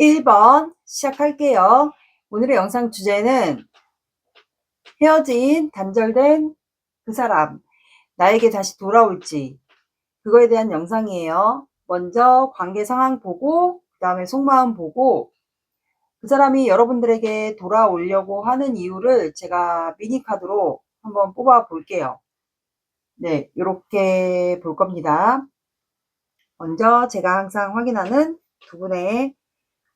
1번 시작할게요. 오늘의 영상 주제는 헤어진, 단절된 그 사람, 나에게 다시 돌아올지, 그거에 대한 영상이에요. 먼저 관계 상황 보고, 그 다음에 속마음 보고, 그 사람이 여러분들에게 돌아오려고 하는 이유를 제가 미니카드로 한번 뽑아 볼게요. 네, 이렇게 볼 겁니다. 먼저 제가 항상 확인하는 두 분의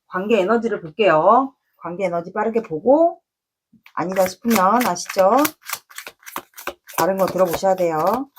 관계 에너지를 볼게요. 관계 에너지 빠르게 보고, 아니다 싶으면 아시죠? 다른 거 들어보셔야 돼요.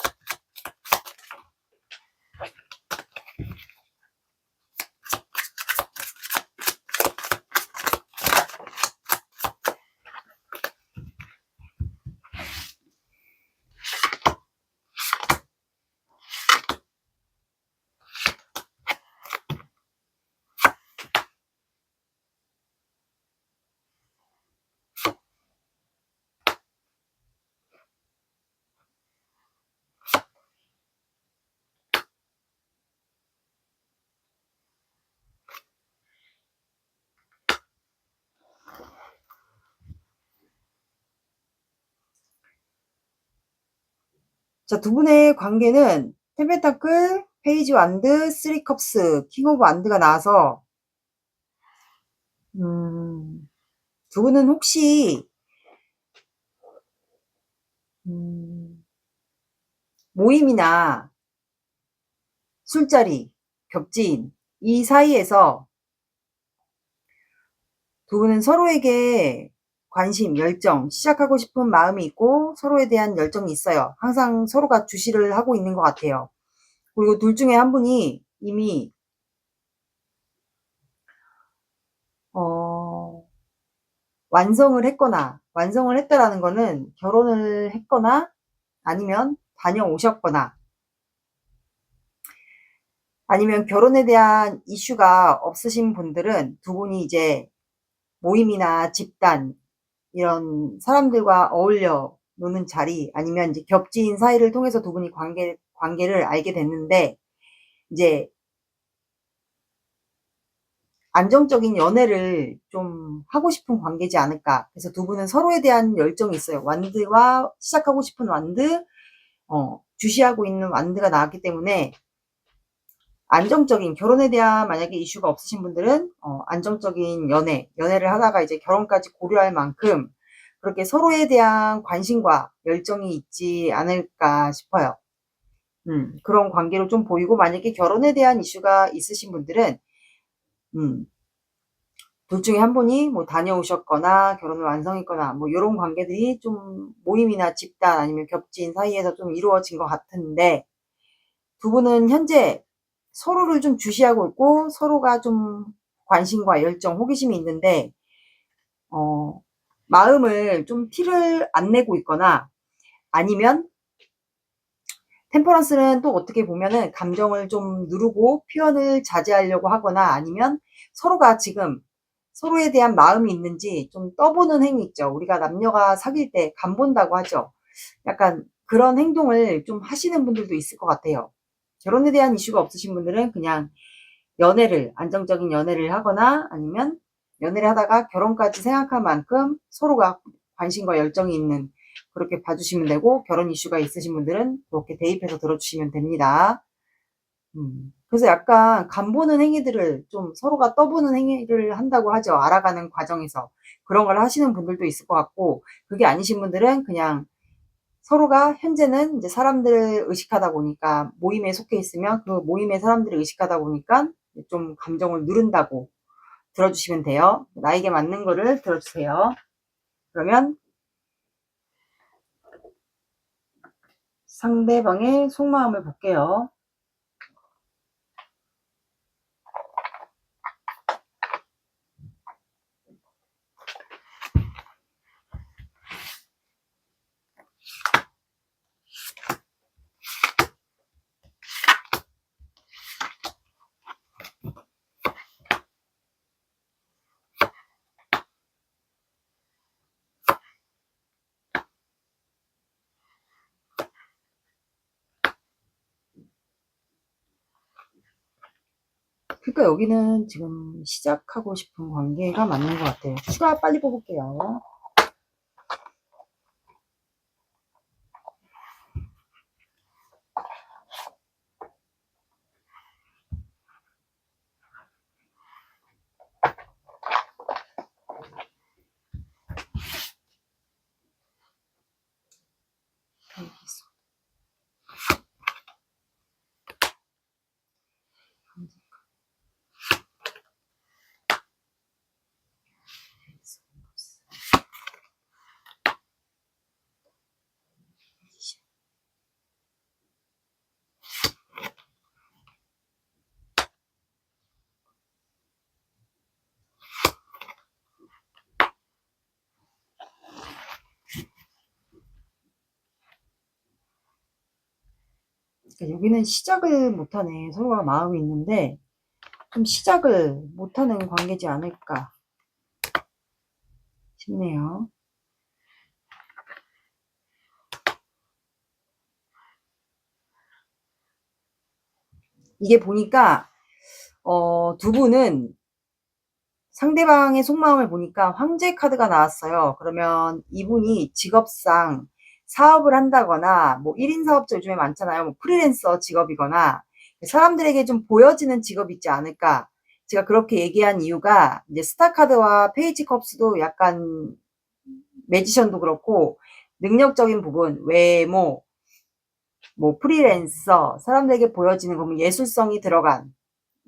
자, 두 분의 관계는 펜펜타클, 페이지 완드, 쓰리 컵스, 킹 오브 완드가 나와서 두 분은 혹시 모임이나 술자리, 겹지인 이 사이에서 두 분은 서로에게 관심, 열정, 시작하고 싶은 마음이 있고 서로에 대한 열정이 있어요. 항상 서로가 주시를 하고 있는 것 같아요. 그리고 둘 중에 한 분이 이미 완성을 했거나, 완성을 했다라는 거는 결혼을 했거나 아니면 다녀오셨거나 아니면 결혼에 대한 이슈가 없으신 분들은 두 분이 이제 모임이나 집단 이런 사람들과 어울려 노는 자리 아니면 이제 겹지인 사이를 통해서 두 분이 관계를 알게 됐는데 이제 안정적인 연애를 좀 하고 싶은 관계지 않을까. 그래서 두 분은 서로에 대한 열정이 있어요. 완드와 시작하고 싶은 완드, 주시하고 있는 완드가 나왔기 때문에 안정적인 결혼에 대한 만약에 이슈가 없으신 분들은 안정적인 연애를 하다가 이제 결혼까지 고려할 만큼 그렇게 서로에 대한 관심과 열정이 있지 않을까 싶어요. 그런 관계로 좀 보이고 만약에 결혼에 대한 이슈가 있으신 분들은 음, 둘 중에 한 분이 뭐 다녀오셨거나 결혼을 완성했거나 뭐 이런 관계들이 좀 모임이나 집단 아니면 겹친 사이에서 좀 이루어진 것 같은데 두 분은 현재 서로를 좀 주시하고 있고 서로가 좀 관심과 열정, 호기심이 있는데 마음을 좀 티를 안 내고 있거나 아니면 템퍼런스는 또 어떻게 보면은 감정을 좀 누르고 표현을 자제하려고 하거나 아니면 서로가 지금 서로에 대한 마음이 있는지 좀 떠보는 행위 있죠. 우리가 남녀가 사귈 때 간본다고 하죠. 약간 그런 행동을 좀 하시는 분들도 있을 것 같아요. 결혼에 대한 이슈가 없으신 분들은 그냥 안정적인 연애를 하거나 아니면 연애를 하다가 결혼까지 생각할 만큼 서로가 관심과 열정이 있는 그렇게 봐주시면 되고 결혼 이슈가 있으신 분들은 그렇게 대입해서 들어주시면 됩니다. 그래서 약간 간보는 행위들을 좀 서로가 떠보는 행위를 한다고 하죠. 알아가는 과정에서. 그런 걸 하시는 분들도 있을 것 같고 그게 아니신 분들은 그냥 서로가 현재는 이제 사람들을 의식하다 보니까 모임에 속해 있으면 그 모임의 사람들을 의식하다 보니까 좀 감정을 누른다고 들어주시면 돼요. 나에게 맞는 거를 들어주세요. 그러면 상대방의 속마음을 볼게요. 그러니까 여기는 지금 시작하고 싶은 관계가 맞는 것 같아요. 추가 빨리 뽑을게요. 그러니까 여기는 시작을 못하네. 서로가 마음이 있는데 좀 시작을 못하는 관계지 않을까 싶네요. 이게 보니까 두 분은 상대방의 속마음을 보니까 황제 카드가 나왔어요. 그러면 이분이 직업상 사업을 한다거나 뭐 1인 사업자 요즘에 많잖아요. 뭐 프리랜서 직업이거나 사람들에게 좀 보여지는 직업이 있지 않을까. 제가 그렇게 얘기한 이유가 이제 스타 카드와 페이지 컵스도 약간 매지션도 그렇고 능력적인 부분, 외모, 뭐 프리랜서, 사람들에게 보여지는 거면 예술성이 들어간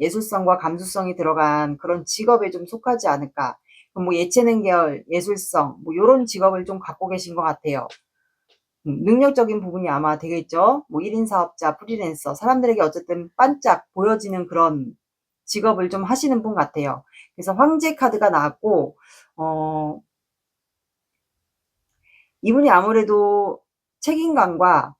예술성과 감수성이 들어간 그런 직업에 좀 속하지 않을까. 뭐 예체능 계열, 예술성, 뭐 요런 직업을 좀 갖고 계신 것 같아요. 능력적인 부분이 아마 되겠죠. 뭐 1인 사업자, 프리랜서, 사람들에게 어쨌든 반짝 보여지는 그런 직업을 좀 하시는 분 같아요. 그래서 황제 카드가 나왔고, 이분이 아무래도 책임감과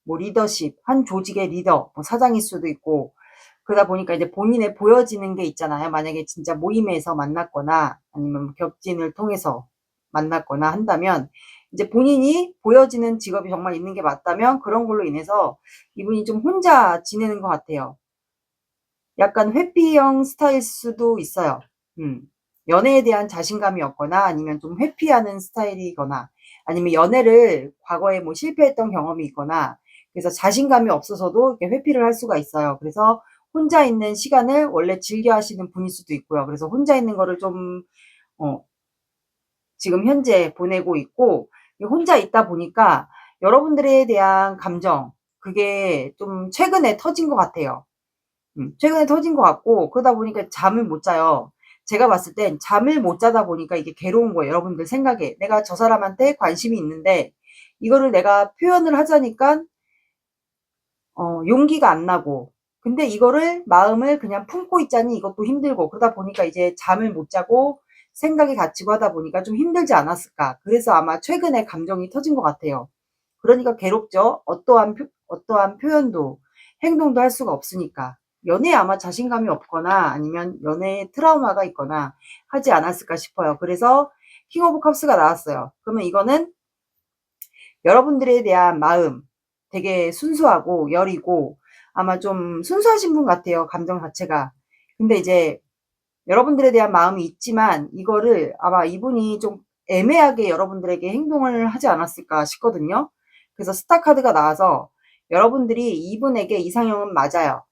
뭐 리더십, 한 조직의 리더, 뭐 사장일 수도 있고, 그러다 보니까 이제 본인의 보여지는 게 있잖아요. 만약에 진짜 모임에서 만났거나 아니면 격진을 통해서 만났거나 한다면 이제 본인이 보여지는 직업이 정말 있는 게 맞다면 그런 걸로 인해서 이분이 좀 혼자 지내는 것 같아요. 약간 회피형 스타일 수도 있어요. 연애에 대한 자신감이 없거나 아니면 좀 회피하는 스타일이거나 아니면 연애를 과거에 뭐 실패했던 경험이 있거나 그래서 자신감이 없어서도 이렇게 회피를 할 수가 있어요. 그래서 혼자 있는 시간을 원래 즐겨 하시는 분일 수도 있고요. 그래서 혼자 있는 거를 좀, 지금 현재 보내고 있고, 혼자 있다 보니까 여러분들에 대한 감정, 그게 좀 최근에 터진 것 같아요. 최근에 터진 것 같고, 그러다 보니까 잠을 못 자요. 제가 봤을 땐 잠을 못 자다 보니까 이게 괴로운 거예요. 여러분들 생각에. 내가 저 사람한테 관심이 있는데, 이거를 내가 표현을 하자니까, 용기가 안 나고. 근데 이거를 마음을 그냥 품고 있자니 이것도 힘들고. 그러다 보니까 이제 잠을 못 자고 생각이 갇히고 하다 보니까 좀 힘들지 않았을까. 그래서 아마 최근에 감정이 터진 것 같아요. 그러니까 괴롭죠. 어떠한 표현도, 행동도 할 수가 없으니까. 연애에 아마 자신감이 없거나 아니면 연애에 트라우마가 있거나 하지 않았을까 싶어요. 그래서 킹 오브 컵스가 나왔어요. 그러면 이거는 여러분들에 대한 마음 되게 순수하고 여리고 아마 좀 순수하신 분 같아요. 감정 자체가. 근데 이제 여러분들에 대한 마음이 있지만 이거를 아마 이분이 좀 애매하게 여러분들에게 행동을 하지 않았을까 싶거든요. 그래서 스타 카드가 나와서 여러분들이 이분에게 이상형은 맞아요.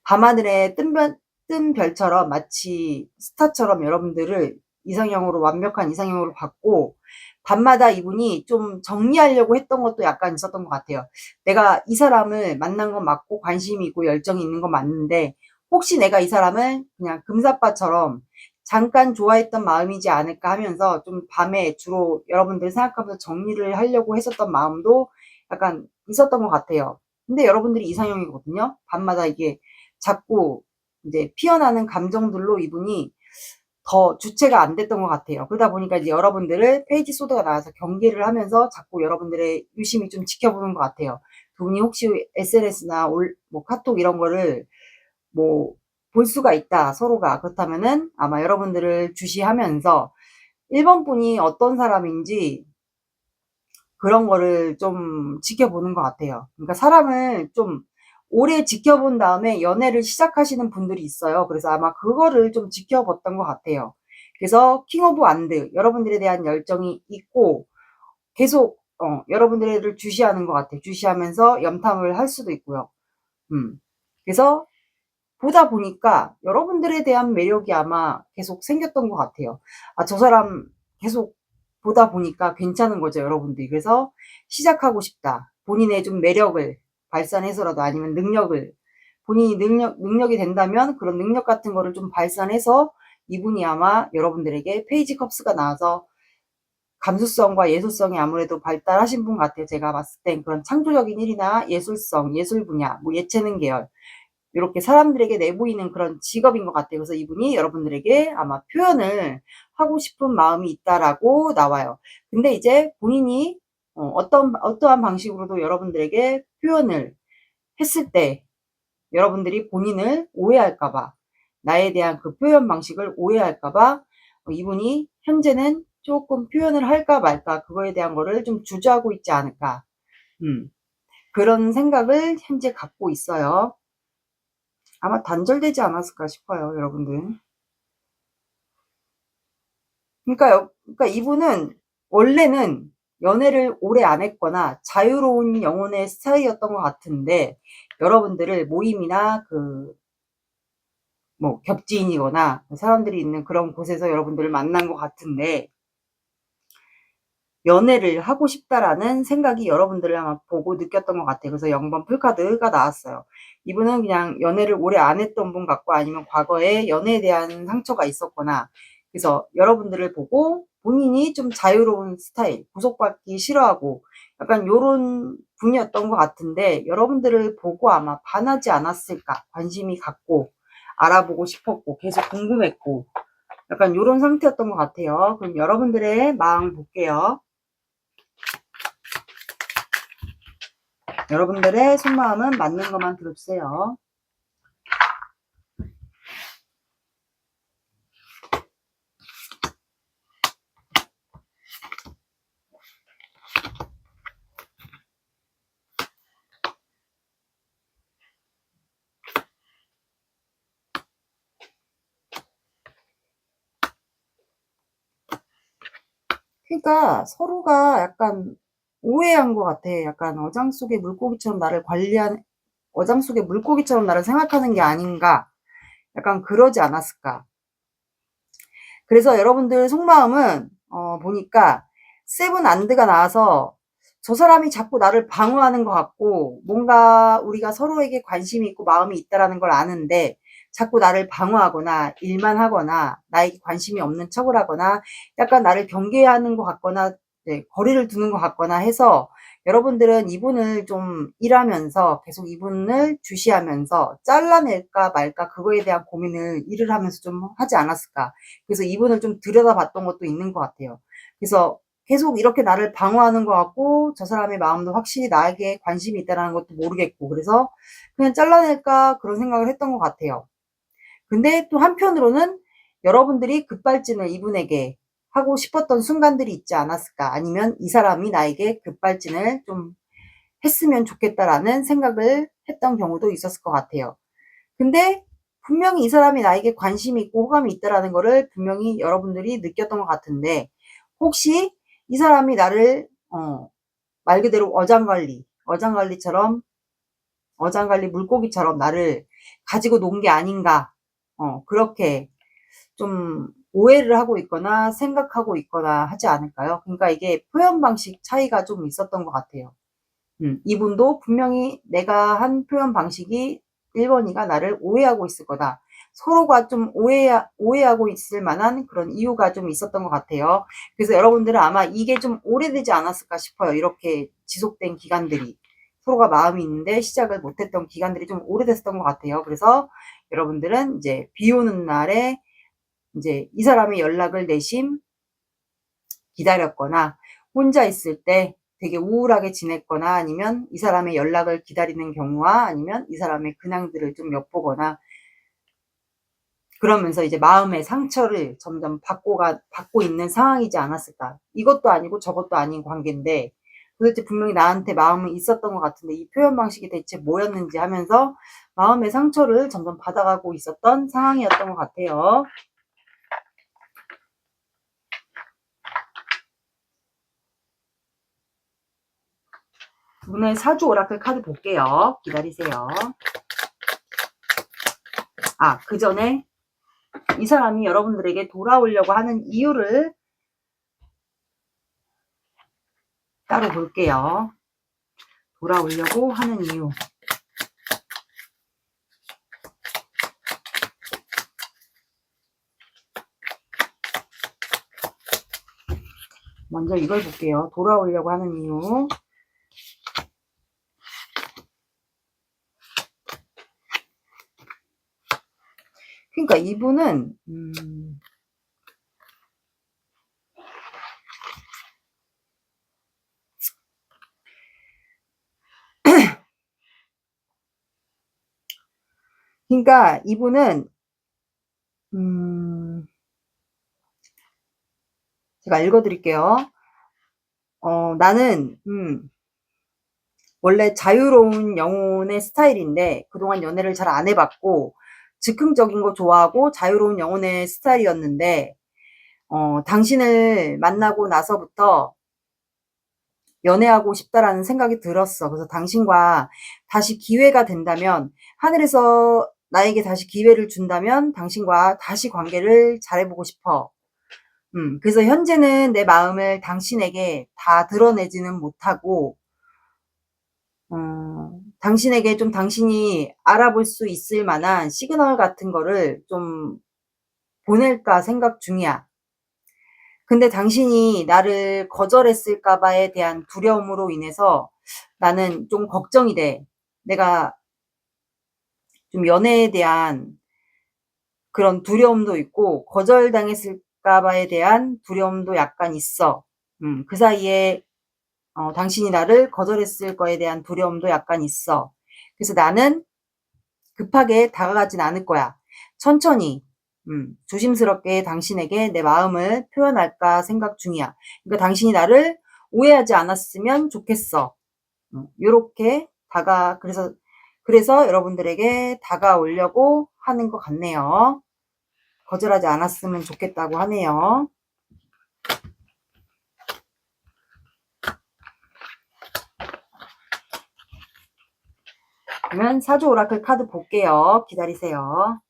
밤하늘에 뜬 별처럼 마치 스타처럼 여러분들을 이상형으로 완벽한 이상형으로 봤고 밤마다 이분이 좀 정리하려고 했던 것도 약간 있었던 것 같아요. 내가 이 사람을 만난 건 맞고 관심이 있고 열정이 있는 건 맞는데 혹시 내가 이 사람을 그냥 금사빠처럼 잠깐 좋아했던 마음이지 않을까 하면서 좀 밤에 주로 여러분들 생각하면서 정리를 하려고 했었던 마음도 약간 있었던 것 같아요. 근데 여러분들이 이상형이거든요. 밤마다 이게 자꾸 이제 피어나는 감정들로 이분이 더 주체가 안 됐던 것 같아요. 그러다 보니까 이제 여러분들을 페이지 소드가 나와서 경계를 하면서 자꾸 여러분들의 유심히 좀 지켜보는 것 같아요. 두 분이 혹시 SNS나 뭐 카톡 이런 거를 뭐 볼 수가 있다, 서로가. 그렇다면은 아마 여러분들을 주시하면서 1번 분이 어떤 사람인지 그런 거를 좀 지켜보는 것 같아요. 그러니까 사람을 좀 오래 지켜본 다음에 연애를 시작하시는 분들이 있어요. 그래서 아마 그거를 좀 지켜봤던 것 같아요. 그래서 킹 오브 완드, 여러분들에 대한 열정이 있고 계속 여러분들을 주시하는 것 같아요. 주시하면서 염탐을 할 수도 있고요. 그래서 보다 보니까 여러분들에 대한 매력이 아마 계속 생겼던 것 같아요. 아, 저 사람 계속 보다 보니까 괜찮은 거죠, 여러분들이. 그래서 시작하고 싶다. 본인의 좀 매력을 발산해서라도, 아니면 능력을, 본인이 능력이 된다면 그런 능력 같은 거를 좀 발산해서 이분이 아마 여러분들에게 페이지 컵스가 나와서 감수성과 예술성이 아무래도 발달하신 분 같아요. 제가 봤을 땐 그런 창조적인 일이나 예술성, 예술 분야, 뭐 예체능 계열, 이렇게 사람들에게 내보이는 그런 직업인 것 같아요. 그래서 이분이 여러분들에게 아마 표현을 하고 싶은 마음이 있다라고 나와요. 근데 이제 본인이 어떠한 방식으로도 여러분들에게 표현을 했을 때 여러분들이 본인을 오해할까봐, 나에 대한 그 표현 방식을 오해할까봐 이분이 현재는 조금 표현을 할까 말까, 그거에 대한 거를 좀 주저하고 있지 않을까. 그런 생각을 현재 갖고 있어요. 아마 단절되지 않았을까 싶어요, 여러분들. 그러니까 이분은 원래는 연애를 오래 안 했거나 자유로운 영혼의 스타일이었던 것 같은데, 여러분들을 모임이나 뭐 겹지인이거나 사람들이 있는 그런 곳에서 여러분들을 만난 것 같은데, 연애를 하고 싶다라는 생각이 여러분들을 아마 보고 느꼈던 것 같아요. 그래서 0번 풀카드가 나왔어요. 이분은 그냥 연애를 오래 안 했던 분 같고, 아니면 과거에 연애에 대한 상처가 있었거나, 그래서 여러분들을 보고 본인이 좀 자유로운 스타일, 구속받기 싫어하고 약간 요런 분이었던 것 같은데, 여러분들을 보고 아마 반하지 않았을까, 관심이 갖고 알아보고 싶었고 계속 궁금했고, 약간 요런 상태였던 것 같아요. 그럼 여러분들의 마음 볼게요. 여러분들의 속마음은 맞는 것만 들어주세요. 그러니까 서로가 약간 오해한 것 같아. 약간 어장 속의 물고기처럼 나를 생각하는 게 아닌가. 약간 그러지 않았을까. 그래서 여러분들 속마음은 보니까 세븐 안드가 나와서 저 사람이 자꾸 나를 방어하는 것 같고, 뭔가 우리가 서로에게 관심이 있고 마음이 있다라는 걸 아는데 자꾸 나를 방어하거나 일만 하거나 나에게 관심이 없는 척을 하거나 약간 나를 경계하는 것 같거나, 네, 거리를 두는 것 같거나 해서 여러분들은 이분을 좀 일하면서 계속 이분을 주시하면서 잘라낼까 말까, 그거에 대한 고민을 일을 하면서 좀 하지 않았을까. 그래서 이분을 좀 들여다봤던 것도 있는 것 같아요. 그래서 계속 이렇게 나를 방어하는 것 같고, 저 사람의 마음도 확실히 나에게 관심이 있다는 것도 모르겠고, 그래서 그냥 잘라낼까 그런 생각을 했던 것 같아요. 근데 또 한편으로는 여러분들이 급발진을 이분에게 하고 싶었던 순간들이 있지 않았을까, 아니면 이 사람이 나에게 급발진을 좀 했으면 좋겠다라는 생각을 했던 경우도 있었을 것 같아요. 근데 분명히 이 사람이 나에게 관심이 있고 호감이 있다라는 거를 분명히 여러분들이 느꼈던 것 같은데, 혹시 이 사람이 나를 말 그대로 어장관리 물고기처럼 나를 가지고 논 게 아닌가, 그렇게 좀 오해를 하고 있거나 생각하고 있거나 하지 않을까요? 그러니까 이게 표현 방식 차이가 좀 있었던 것 같아요. 이분도 분명히 내가 한 표현 방식이 1번이가 나를 오해하고 있을 거다. 서로가 좀 오해하고 있을 만한 그런 이유가 좀 있었던 것 같아요. 그래서 여러분들은 아마 이게 좀 오래되지 않았을까 싶어요. 이렇게 지속된 기간들이. 서로가 마음이 있는데 시작을 못했던 기간들이 좀 오래됐었던 것 같아요. 그래서 여러분들은 이제 비 오는 날에 이제 이 사람의 연락을 내심 기다렸거나, 혼자 있을 때 되게 우울하게 지냈거나, 아니면 이 사람의 연락을 기다리는 경우와, 아니면 이 사람의 근황들을 좀 엿보거나, 그러면서 이제 마음의 상처를 점점 받고 있는 상황이지 않았을까. 이것도 아니고 저것도 아닌 관계인데 도대체 분명히 나한테 마음이 있었던 것 같은데 이 표현 방식이 대체 뭐였는지 하면서 마음의 상처를 점점 받아가고 있었던 상황이었던 것 같아요. 오늘 사주 오라클 카드 볼게요. 기다리세요. 그 전에 이 사람이 여러분들에게 돌아오려고 하는 이유를 따로 볼게요. 돌아오려고 하는 이유. 먼저 이걸 볼게요. 돌아오려고 하는 이유. 그러니까 이분은 그러니까 이분은 제가 읽어드릴게요. 나는 원래 자유로운 영혼의 스타일인데 그동안 연애를 잘 안 해봤고 즉흥적인 거 좋아하고 자유로운 영혼의 스타일이었는데 당신을 만나고 나서부터 연애하고 싶다라는 생각이 들었어. 그래서 당신과 다시 기회가 된다면, 하늘에서 나에게 다시 기회를 준다면 당신과 다시 관계를 잘해보고 싶어. 그래서 현재는 내 마음을 당신에게 다 드러내지는 못하고 당신에게 좀 당신이 알아볼 수 있을 만한 시그널 같은 거를 좀 보낼까 생각 중이야. 근데 당신이 나를 거절했을까 봐에 대한 두려움으로 인해서 나는 좀 걱정이 돼. 내가 좀 연애에 대한 그런 두려움도 있고 거절당했을까 봐에 대한 두려움도 약간 있어. 그 사이에 당신이 나를 거절했을 거에 대한 두려움도 약간 있어. 그래서 나는 급하게 다가가진 않을 거야. 천천히, 조심스럽게 당신에게 내 마음을 표현할까 생각 중이야. 그러니까 당신이 나를 오해하지 않았으면 좋겠어. 요렇게 그래서 여러분들에게 다가오려고 하는 것 같네요. 거절하지 않았으면 좋겠다고 하네요. 그러면 사주 오라클 카드 볼게요. 기다리세요.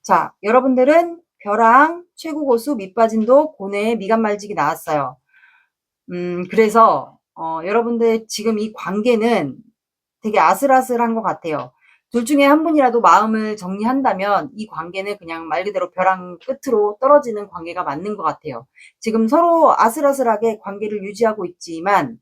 자, 여러분들은 벼랑, 최고고수, 밑빠진도, 고뇌, 미간말직이 나왔어요. 그래서 여러분들 지금 이 관계는 되게 아슬아슬한 것 같아요. 둘 중에 한 분이라도 마음을 정리한다면 이 관계는 그냥 말 그대로 벼랑 끝으로 떨어지는 관계가 맞는 것 같아요. 지금 서로 아슬아슬하게 관계를 유지하고 있지만,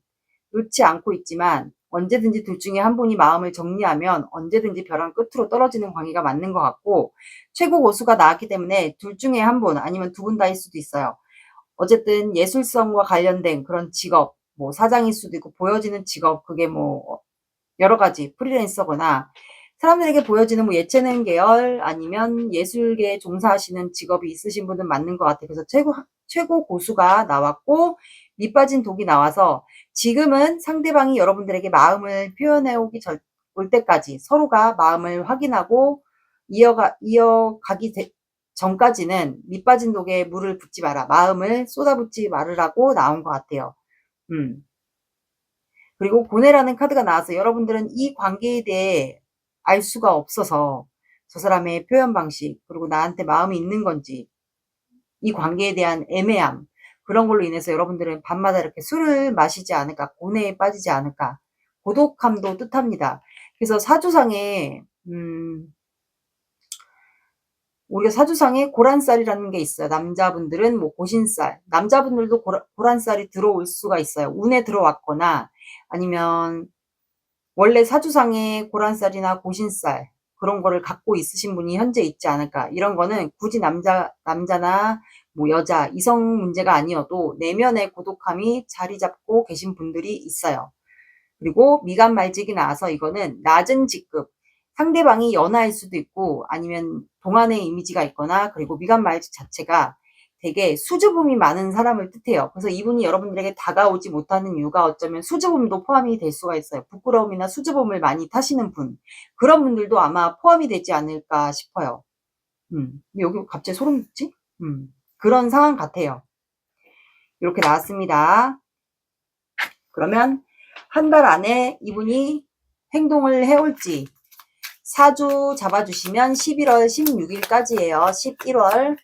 놓지 않고 있지만 언제든지 둘 중에 한 분이 마음을 정리하면 언제든지 벼랑 끝으로 떨어지는 관계가 맞는 것 같고, 최고 고수가 나왔기 때문에 둘 중에 한 분 아니면 두 분 다일 수도 있어요. 어쨌든 예술성과 관련된 그런 직업, 뭐 사장일 수도 있고 보여지는 직업, 그게 뭐 여러 가지 프리랜서거나 사람들에게 보여지는 뭐 예체능 계열 아니면 예술계에 종사하시는 직업이 있으신 분은 맞는 것 같아요. 그래서 최고 고수가 나왔고 밑빠진 독이 나와서 지금은 상대방이 여러분들에게 마음을 표현해 올 때까지 서로가 마음을 확인하고 이어가기 전까지는 밑빠진 독에 물을 붓지 마라. 마음을 쏟아붓지 말으라고 나온 것 같아요. 그리고 고뇌라는 카드가 나와서 여러분들은 이 관계에 대해 알 수가 없어서 저 사람의 표현 방식, 그리고 나한테 마음이 있는 건지, 이 관계에 대한 애매함, 그런 걸로 인해서 여러분들은 밤마다 이렇게 술을 마시지 않을까, 고뇌에 빠지지 않을까, 고독함도 뜻합니다. 그래서 사주상에 우리가 사주상에 고란살이라는 게 있어요. 남자분들은 뭐 고신살, 남자분들도 고란살이 들어올 수가 있어요. 운에 들어왔거나 아니면 원래 사주상에 고란살이나 고신살 그런 거를 갖고 있으신 분이 현재 있지 않을까. 이런 거는 굳이 남자나 뭐 여자, 이성 문제가 아니어도 내면의 고독함이 자리 잡고 계신 분들이 있어요. 그리고 미간 말직이 나와서 이거는 낮은 직급, 상대방이 연하일 수도 있고 아니면 동안의 이미지가 있거나, 그리고 미간 말직 자체가 되게 수줍음이 많은 사람을 뜻해요. 그래서 이분이 여러분들에게 다가오지 못하는 이유가 어쩌면 수줍음도 포함이 될 수가 있어요. 부끄러움이나 수줍음을 많이 타시는 분, 그런 분들도 아마 포함이 되지 않을까 싶어요. 여기 갑자기 소름 돋지? 그런 상황 같아요. 이렇게 나왔습니다. 그러면 한 달 안에 이분이 행동을 해올지 사주 잡아주시면 11월 16일까지예요. 11월.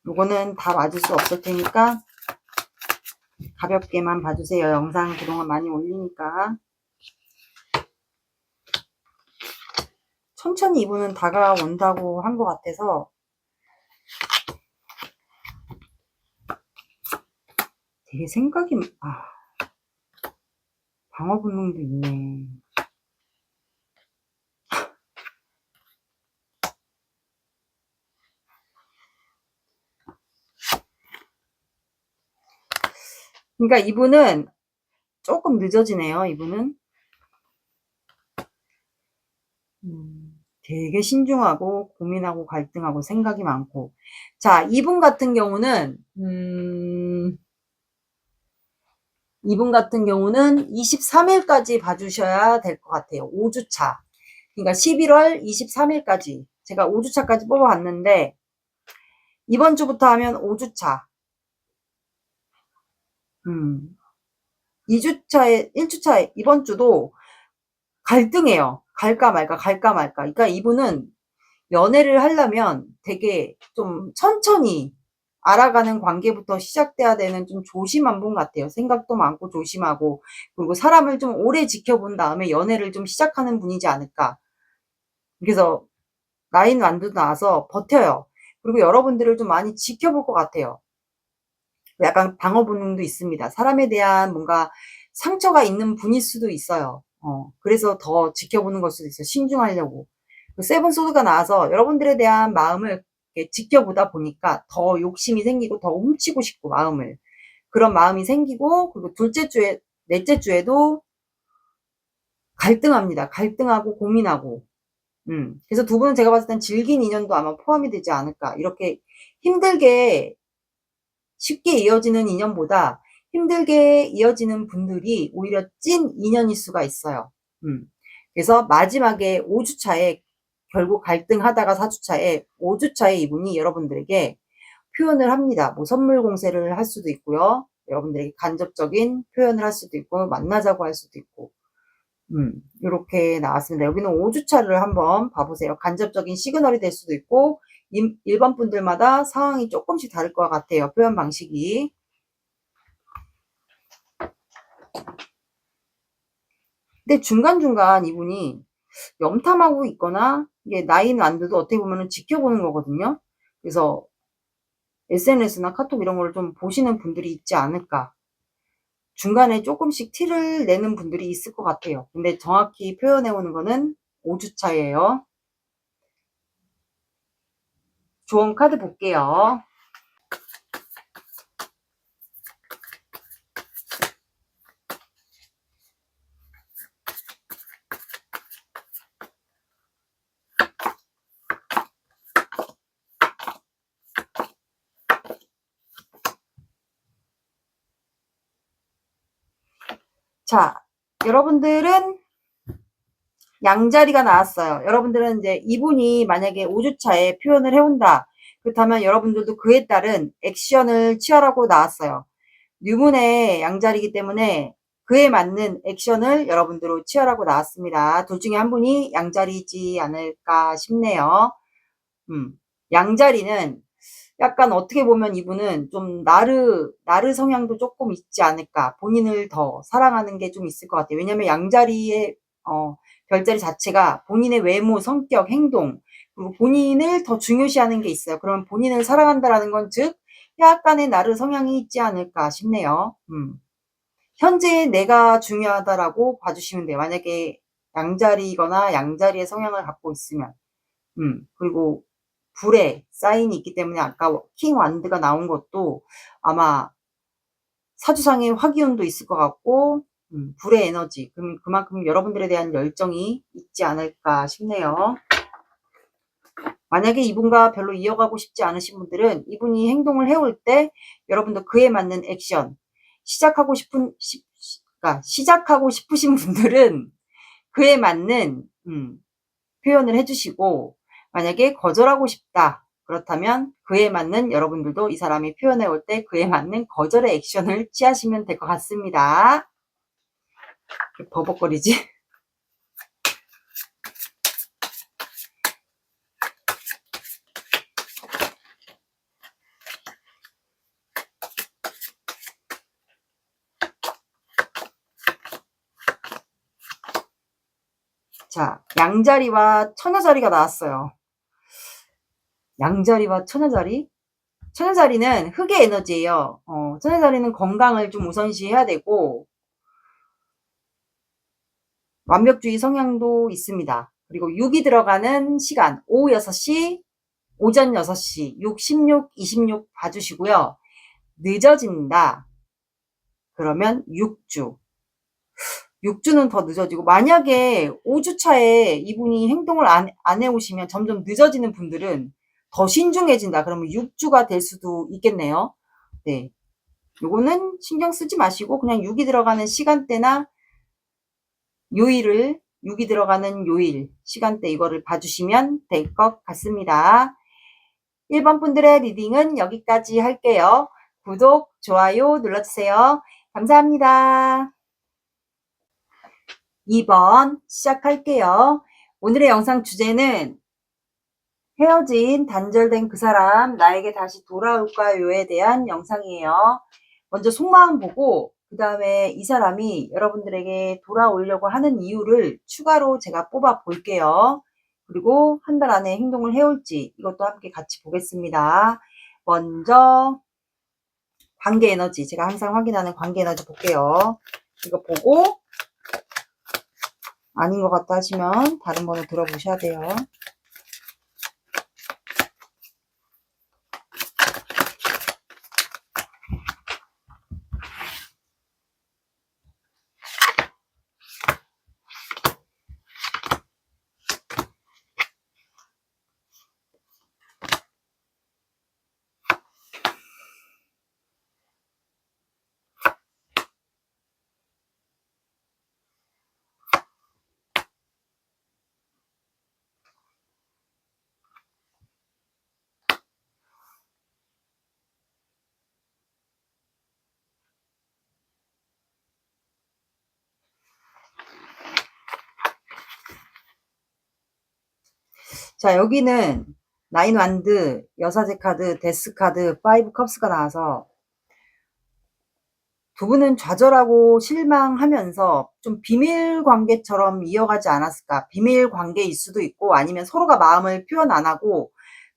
요거는 다 맞을 수 없을 테니까 가볍게만 봐주세요. 영상 그동안 많이 올리니까. 천천히 이분은 다가온다고 한 것 같아서 되게 생각이, 방어 본능도 있네. 그러니까 이분은 조금 늦어지네요. 이분은 되게 신중하고 고민하고 갈등하고 생각이 많고. 자, 이분 같은 경우는 23일까지 봐주셔야 될 것 같아요. 5주차. 그러니까 11월 23일까지. 제가 5주차까지 뽑아봤는데 이번 주부터 하면 5주차. 2주차에 1주차에 이번 주도 갈등해요. 갈까 말까 갈까 말까. 그러니까 이분은 연애를 하려면 되게 좀 천천히 알아가는 관계부터 시작돼야 되는 좀 조심한 분 같아요. 생각도 많고 조심하고, 그리고 사람을 좀 오래 지켜본 다음에 연애를 좀 시작하는 분이지 않을까. 그래서 나인 완도 나와서 버텨요. 그리고 여러분들을 좀 많이 지켜볼 것 같아요. 약간 방어 본능도 있습니다. 사람에 대한 뭔가 상처가 있는 분일 수도 있어요. 그래서 더 지켜보는 걸 수도 있어요. 신중하려고. 세븐 소드가 나와서 여러분들에 대한 마음을 지켜보다 보니까 더 욕심이 생기고 더 훔치고 싶고 마음을, 그런 마음이 생기고, 그리고 둘째 주에 넷째 주에도 갈등합니다. 갈등하고 고민하고. 그래서 두 분은 제가 봤을 땐 질긴 인연도 아마 포함이 되지 않을까. 이렇게 힘들게 쉽게 이어지는 인연보다 힘들게 이어지는 분들이 오히려 찐 인연일 수가 있어요. 그래서 마지막에 5주차에 결국 갈등하다가 4주차에 5주차에 이분이 여러분들에게 표현을 합니다. 뭐 선물 공세를 할 수도 있고요. 여러분들에게 간접적인 표현을 할 수도 있고, 만나자고 할 수도 있고. 이렇게 나왔습니다. 여기는 5주차를 한번 봐보세요. 간접적인 시그널이 될 수도 있고, 일반 분들마다 상황이 조금씩 다를 것 같아요. 표현 방식이. 근데 중간중간 이분이 염탐하고 있거나, 이게 나인 완드도 어떻게 보면 지켜보는 거거든요. 그래서 SNS나 카톡 이런 걸 좀 보시는 분들이 있지 않을까. 중간에 조금씩 티를 내는 분들이 있을 것 같아요. 근데 정확히 표현해 오는 거는 5주차예요. 조언 카드 볼게요. 자, 여러분들은 양자리가 나왔어요. 여러분들은 이제 이분이 만약에 5주차에 표현을 해온다. 그렇다면 여러분들도 그에 따른 액션을 취하라고 나왔어요. 뉴문의 양자리이기 때문에 그에 맞는 액션을 여러분들로 취하라고 나왔습니다. 둘 중에 한 분이 양자리지 않을까 싶네요. 양자리는 약간 어떻게 보면 이분은 좀 나르 성향도 조금 있지 않을까. 본인을 더 사랑하는 게 좀 있을 것 같아요. 왜냐면 양자리의 별자리 자체가 본인의 외모, 성격, 행동, 그리고 본인을 더 중요시하는 게 있어요. 그러면 본인을 사랑한다라는 건 즉 약간의 나르 성향이 있지 않을까 싶네요. 현재 내가 중요하다라고 봐주시면 돼요. 만약에 양자리거나 양자리의 성향을 갖고 있으면. 그리고 불의 사인이 있기 때문에 아까 킹 완드가 나온 것도 아마 사주상의 화기운도 있을 것 같고 불의 에너지, 그만큼 여러분들에 대한 열정이 있지 않을까 싶네요. 만약에 이분과 별로 이어가고 싶지 않으신 분들은 이분이 행동을 해올 때 여러분도 그에 맞는 액션 시작하고 싶으신 분들은 그에 맞는 표현을 해주시고, 만약에 거절하고 싶다 그렇다면 그에 맞는 여러분들도 이 사람이 표현해 올 때 그에 맞는 거절의 액션을 취하시면 될 것 같습니다. 버벅거리지? 자, 양자리와 처녀자리가 나왔어요. 양자리와 처녀자리? 처녀자리는 흑의 에너지예요. 처녀자리는 건강을 좀 우선시해야 되고 완벽주의 성향도 있습니다. 그리고 6이 들어가는 시간 오후 6시, 오전 6시, 6, 16, 26 봐주시고요. 늦어진다. 그러면 6주. 6주는 더 늦어지고, 만약에 5주차에 이분이 행동을 안 해오시면 점점 늦어지는 분들은 더 신중해진다. 그러면 6주가 될 수도 있겠네요. 네. 요거는 신경 쓰지 마시고 그냥 6이 들어가는 시간대나 요일을 6이 들어가는 요일, 시간대 이거를 봐주시면 될 것 같습니다. 1번 분들의 리딩은 여기까지 할게요. 구독, 좋아요 눌러주세요. 감사합니다. 2번 시작할게요. 오늘의 영상 주제는 헤어진 단절된 그 사람 나에게 다시 돌아올까요에 대한 영상이에요. 먼저 속마음 보고 그 다음에 이 사람이 여러분들에게 돌아오려고 하는 이유를 추가로 제가 뽑아 볼게요. 그리고 한 달 안에 행동을 해올지 이것도 함께 같이 보겠습니다. 먼저 관계 에너지, 제가 항상 확인하는 관계 에너지 볼게요. 이거 보고 아닌 것 같다 하시면 다른 번호 들어보셔야 돼요. 자, 여기는 나인 완드, 여사제 카드, 데스 카드, 파이브 컵스가 나와서 두 분은 좌절하고 실망하면서 좀 비밀 관계처럼 이어가지 않았을까. 비밀 관계일 수도 있고 아니면 서로가 마음을 표현 안 하고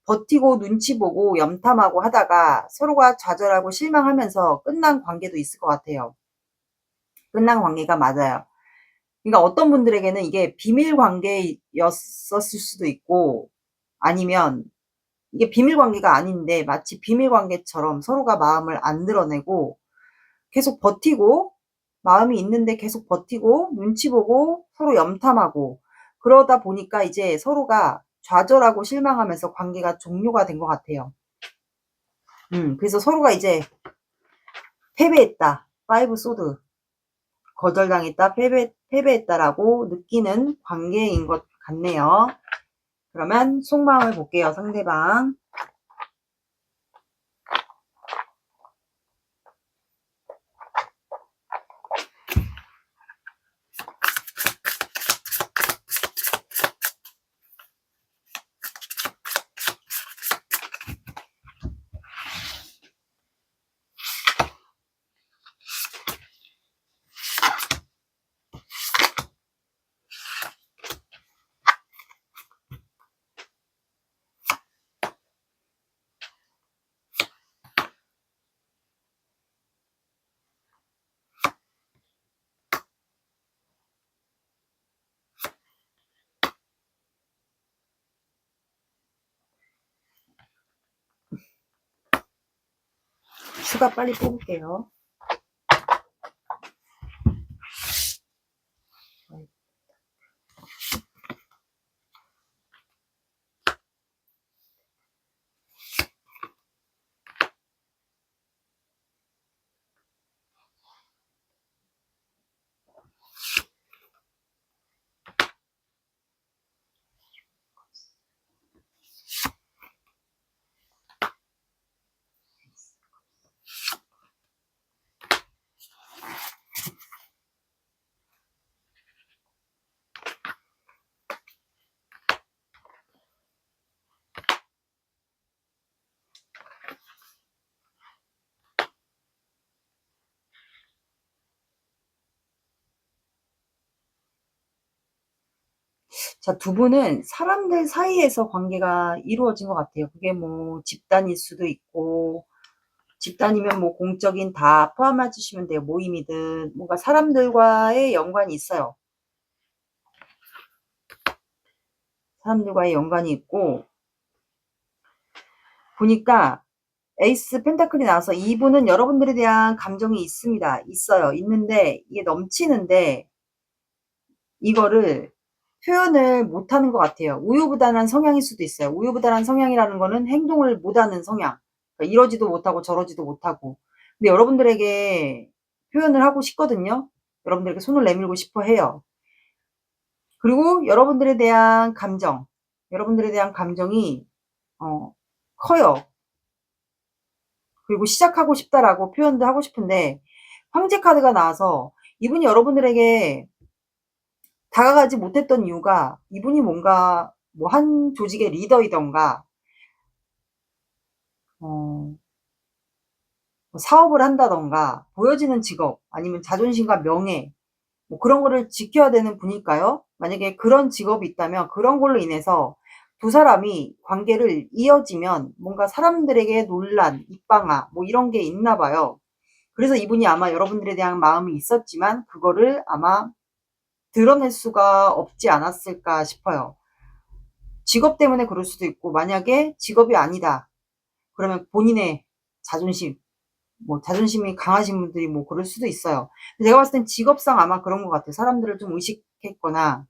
버티고 눈치 보고 염탐하고 하다가 서로가 좌절하고 실망하면서 끝난 관계도 있을 것 같아요. 끝난 관계가 맞아요. 그러니까 어떤 분들에게는 이게 비밀 관계였었을 수도 있고 아니면 이게 비밀 관계가 아닌데 마치 비밀 관계처럼 서로가 마음을 안 드러내고 계속 버티고 마음이 있는데 계속 버티고 눈치 보고 서로 염탐하고 그러다 보니까 이제 서로가 좌절하고 실망하면서 관계가 종료가 된 것 같아요. 그래서 서로가 이제 패배했다. 파이브 소드. 거절당했다. 패배했다라고 느끼는 관계인 것 같네요. 그러면 속마음을 볼게요. 상대방. 수가 빨리 뽑을게요. 자, 두 분은 사람들 사이에서 관계가 이루어진 것 같아요. 그게 뭐 집단일 수도 있고, 집단이면 뭐 공적인 다 포함해 주시면 돼요. 모임이든 뭔가 사람들과의 연관이 있어요. 사람들과의 연관이 있고, 보니까 에이스 펜타클이 나와서 이분은 여러분들에 대한 감정이 있습니다. 있어요. 있는데 이게 넘치는데 이거를 표현을 못하는 것 같아요. 우유부단한 성향일 수도 있어요. 우유부단한 성향이라는 거는 행동을 못하는 성향. 그러니까 이러지도 못하고 저러지도 못하고. 근데 여러분들에게 표현을 하고 싶거든요. 여러분들에게 손을 내밀고 싶어 해요. 그리고 여러분들에 대한 감정, 여러분들에 대한 감정이 커요. 그리고 시작하고 싶다라고 표현도 하고 싶은데 황제 카드가 나와서 이분이 여러분들에게 다가가지 못했던 이유가 이분이 뭔가 뭐 한 조직의 리더이던가 뭐 사업을 한다던가 보여지는 직업 아니면 자존심과 명예 뭐 그런 거를 지켜야 되는 분일까요? 만약에 그런 직업이 있다면 그런 걸로 인해서 두 사람이 관계를 이어지면 뭔가 사람들에게 논란, 입방아 뭐 이런 게 있나 봐요. 그래서 이분이 아마 여러분들에 대한 마음이 있었지만 그거를 아마 드러낼 수가 없지 않았을까 싶어요. 직업 때문에 그럴 수도 있고 만약에 직업이 아니다. 그러면 본인의 자존심, 뭐 자존심이 강하신 분들이 뭐 그럴 수도 있어요. 제가 봤을 땐 직업상 아마 그런 것 같아요. 사람들을 좀 의식했거나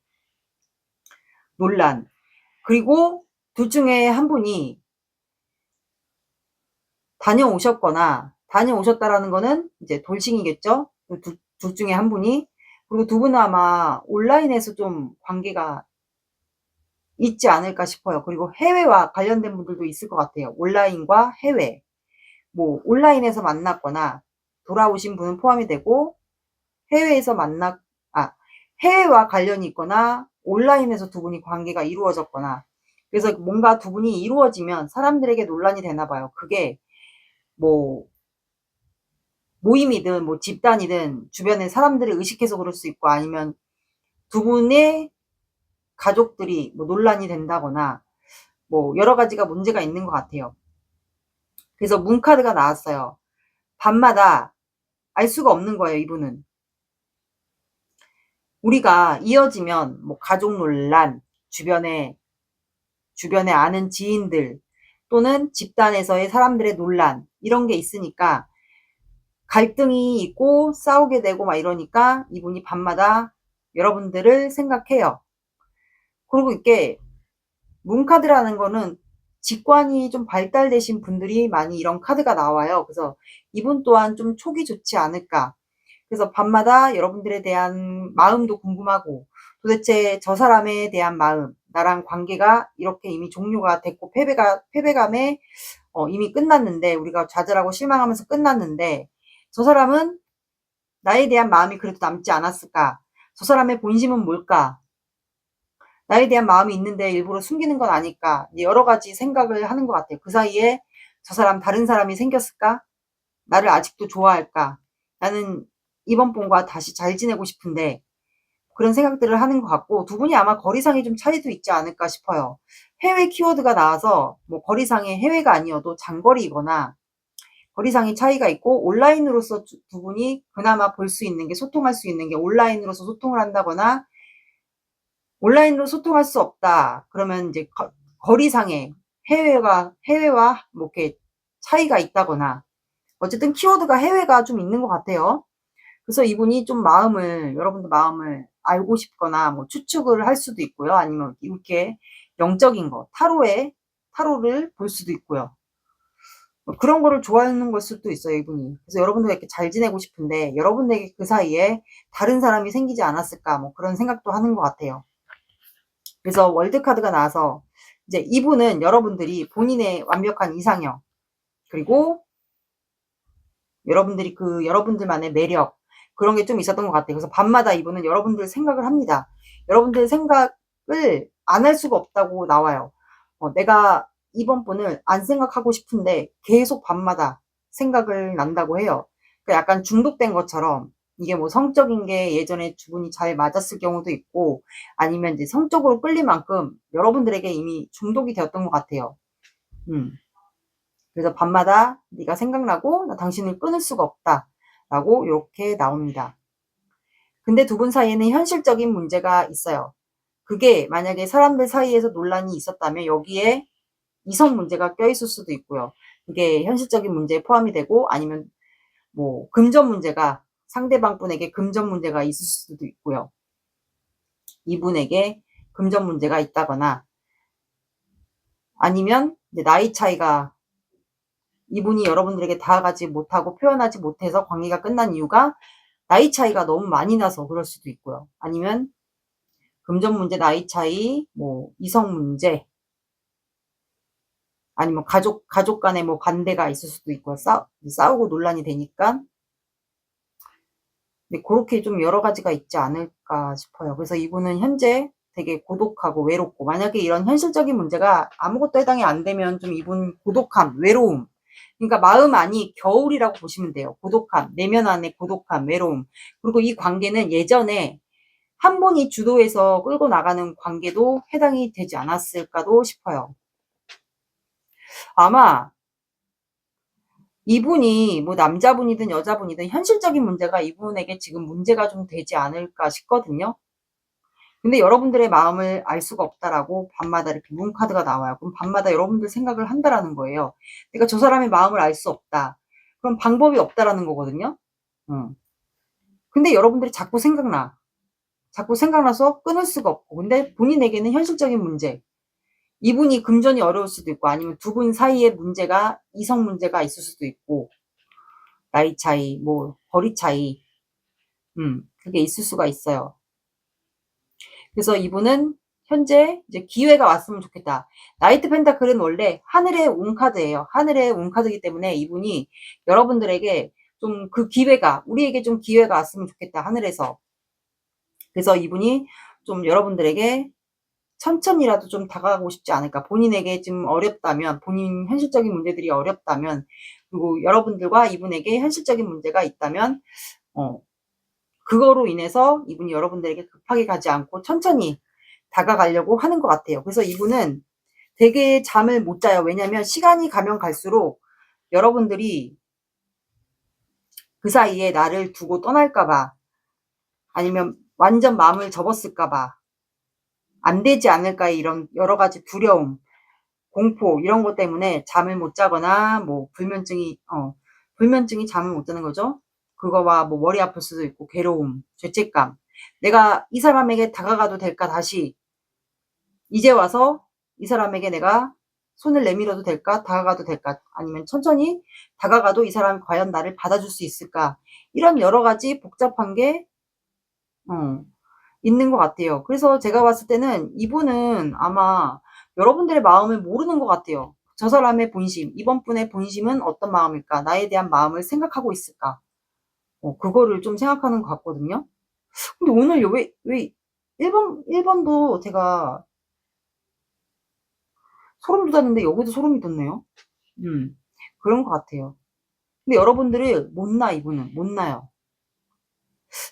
논란. 그리고 둘 중에 한 분이 다녀오셨다라는 거는 이제 돌싱이겠죠. 둘 중에 한 분이. 그리고 두 분은 아마 온라인에서 좀 관계가 있지 않을까 싶어요. 그리고 해외와 관련된 분들도 있을 것 같아요. 온라인과 해외. 뭐 온라인에서 만났거나 돌아오신 분은 포함이 되고 해외에서 해외와 관련이 있거나 온라인에서 두 분이 관계가 이루어졌거나 그래서 뭔가 두 분이 이루어지면 사람들에게 논란이 되나 봐요. 그게 뭐 모임이든 뭐 집단이든 주변에 사람들을 의식해서 그럴 수 있고 아니면 두 분의 가족들이 뭐 논란이 된다거나 뭐 여러 가지가 문제가 있는 것 같아요. 그래서 문 카드가 나왔어요. 밤마다 알 수가 없는 거예요, 이분은. 우리가 이어지면 뭐 가족 논란, 주변에 아는 지인들 또는 집단에서의 사람들의 논란 이런 게 있으니까 갈등이 있고 싸우게 되고 막 이러니까 이분이 밤마다 여러분들을 생각해요. 그리고 이게 문카드라는 거는 직관이 좀 발달되신 분들이 많이 이런 카드가 나와요. 그래서 이분 또한 좀 촉이 좋지 않을까. 그래서 밤마다 여러분들에 대한 마음도 궁금하고 도대체 저 사람에 대한 마음, 나랑 관계가 이렇게 이미 종료가 됐고 패배감에 이미 끝났는데 우리가 좌절하고 실망하면서 끝났는데 저 사람은 나에 대한 마음이 그래도 남지 않았을까? 저 사람의 본심은 뭘까? 나에 대한 마음이 있는데 일부러 숨기는 건 아닐까? 여러 가지 생각을 하는 것 같아요. 그 사이에 저 사람 다른 사람이 생겼을까? 나를 아직도 좋아할까? 나는 이번 분과 다시 잘 지내고 싶은데 그런 생각들을 하는 것 같고 두 분이 아마 거리상에 좀 차이도 있지 않을까 싶어요. 해외 키워드가 나와서 뭐 거리상의 해외가 아니어도 장거리이거나 거리상의 차이가 있고 온라인으로서 두 분이 그나마 볼 수 있는 게 소통할 수 있는 게 온라인으로서 소통을 한다거나 온라인으로 소통할 수 없다. 그러면 이제 거리상의 해외와 뭐 이렇게 차이가 있다거나 어쨌든 키워드가 해외가 좀 있는 것 같아요. 그래서 이분이 좀 여러분들 마음을 알고 싶거나 뭐 추측을 할 수도 있고요. 아니면 이렇게 영적인 거, 타로를 볼 수도 있고요. 뭐 그런 거를 좋아하는 걸 수도 있어요, 이분이. 그래서 여러분들과 이렇게 잘 지내고 싶은데 여러분에게 그 사이에 다른 사람이 생기지 않았을까 뭐 그런 생각도 하는 것 같아요. 그래서 월드카드가 나와서 이제 이분은 여러분들이 본인의 완벽한 이상형, 그리고 여러분들이 여러분들만의 매력, 그런 게 좀 있었던 것 같아요. 그래서 밤마다 이분은 여러분들 생각을 합니다. 여러분들 생각을 안 할 수가 없다고 나와요. 내가 이번 분을 안 생각하고 싶은데 계속 밤마다 생각을 난다고 해요. 그러니까 약간 중독된 것처럼, 이게 뭐 성적인 게 예전에 두 분이 잘 맞았을 경우도 있고, 아니면 이제 성적으로 끌릴 만큼 여러분들에게 이미 중독이 되었던 것 같아요. 그래서 밤마다 네가 생각나고 나 당신을 끊을 수가 없다 라고 이렇게 나옵니다. 근데 두 분 사이에는 현실적인 문제가 있어요. 그게 만약에 사람들 사이에서 논란이 있었다면 여기에 이성 문제가 껴있을 수도 있고요. 그게 현실적인 문제에 포함이 되고, 아니면 뭐 금전 문제가, 상대방 분에게 금전 문제가 있을 수도 있고요. 이분에게 금전 문제가 있다거나, 아니면 이제 나이 차이가, 이분이 여러분들에게 다가가지 못하고 표현하지 못해서 관계가 끝난 이유가 나이 차이가 너무 많이 나서 그럴 수도 있고요. 아니면 금전 문제, 나이 차이, 뭐 이성 문제, 아니면 가족 간에 뭐 반대가 있을 수도 있고요. 싸우고 논란이 되니까. 근데 그렇게 좀 여러 가지가 있지 않을까 싶어요. 그래서 이분은 현재 되게 고독하고 외롭고, 만약에 이런 현실적인 문제가 아무것도 해당이 안 되면 좀 이분 고독함, 외로움, 그러니까 마음 안이 겨울이라고 보시면 돼요. 고독함, 내면 안에 고독함, 외로움. 그리고 이 관계는 예전에 한 분이 주도해서 끌고 나가는 관계도 해당이 되지 않았을까도 싶어요. 아마 이분이 뭐 남자분이든 여자분이든 현실적인 문제가 이분에게 지금 문제가 좀 되지 않을까 싶거든요. 근데 여러분들의 마음을 알 수가 없다라고 밤마다 이렇게 문카드가 나와요. 그럼 밤마다 여러분들 생각을 한다라는 거예요. 그러니까 저 사람의 마음을 알 수 없다. 그럼 방법이 없다라는 거거든요. 근데 여러분들이 자꾸 생각나서 끊을 수가 없고, 근데 본인에게는 현실적인 문제, 이분이 금전이 어려울 수도 있고, 아니면 두 분 사이에 문제가, 이성 문제가 있을 수도 있고, 나이 차이, 뭐 거리 차이, 그게 있을 수가 있어요. 그래서 이분은 현재 이제 기회가 왔으면 좋겠다. 나이트 펜타클은 원래 하늘의 운 카드예요. 하늘의 운 카드이기 때문에 이분이 여러분들에게 좀 우리에게 좀 기회가 왔으면 좋겠다, 하늘에서. 그래서 이분이 좀 여러분들에게 천천히라도 좀 다가가고 싶지 않을까. 본인에게 좀 어렵다면, 본인 현실적인 문제들이 어렵다면, 그리고 여러분들과 이분에게 현실적인 문제가 있다면, 그거로 인해서 이분이 여러분들에게 급하게 가지 않고 천천히 다가가려고 하는 것 같아요. 그래서 이분은 되게 잠을 못 자요. 왜냐면 시간이 가면 갈수록 여러분들이 그 사이에 나를 두고 떠날까봐, 아니면 완전 마음을 접었을까봐, 안 되지 않을까, 이런 여러 가지 두려움, 공포, 이런 것 때문에 잠을 못 자거나, 뭐 불면증이 잠을 못 자는 거죠. 그거와 뭐 머리 아플 수도 있고, 괴로움, 죄책감, 내가 이 사람에게 다가가도 될까, 다시 이제 와서 이 사람에게 내가 손을 내밀어도 될까, 다가가도 될까, 아니면 천천히 다가가도 이 사람이 과연 나를 받아줄 수 있을까, 이런 여러 가지 복잡한 게 있는 것 같아요. 그래서 제가 봤을 때는 이분은 아마 여러분들의 마음을 모르는 것 같아요. 저 사람의 본심, 이번 분의 본심은 어떤 마음일까? 나에 대한 마음을 생각하고 있을까? 그거를 좀 생각하는 것 같거든요. 근데 오늘 왜 1번도 제가 소름 돋았는데 여기도 소름이 돋네요. 그런 것 같아요. 근데 여러분들을 이분은 못 나요.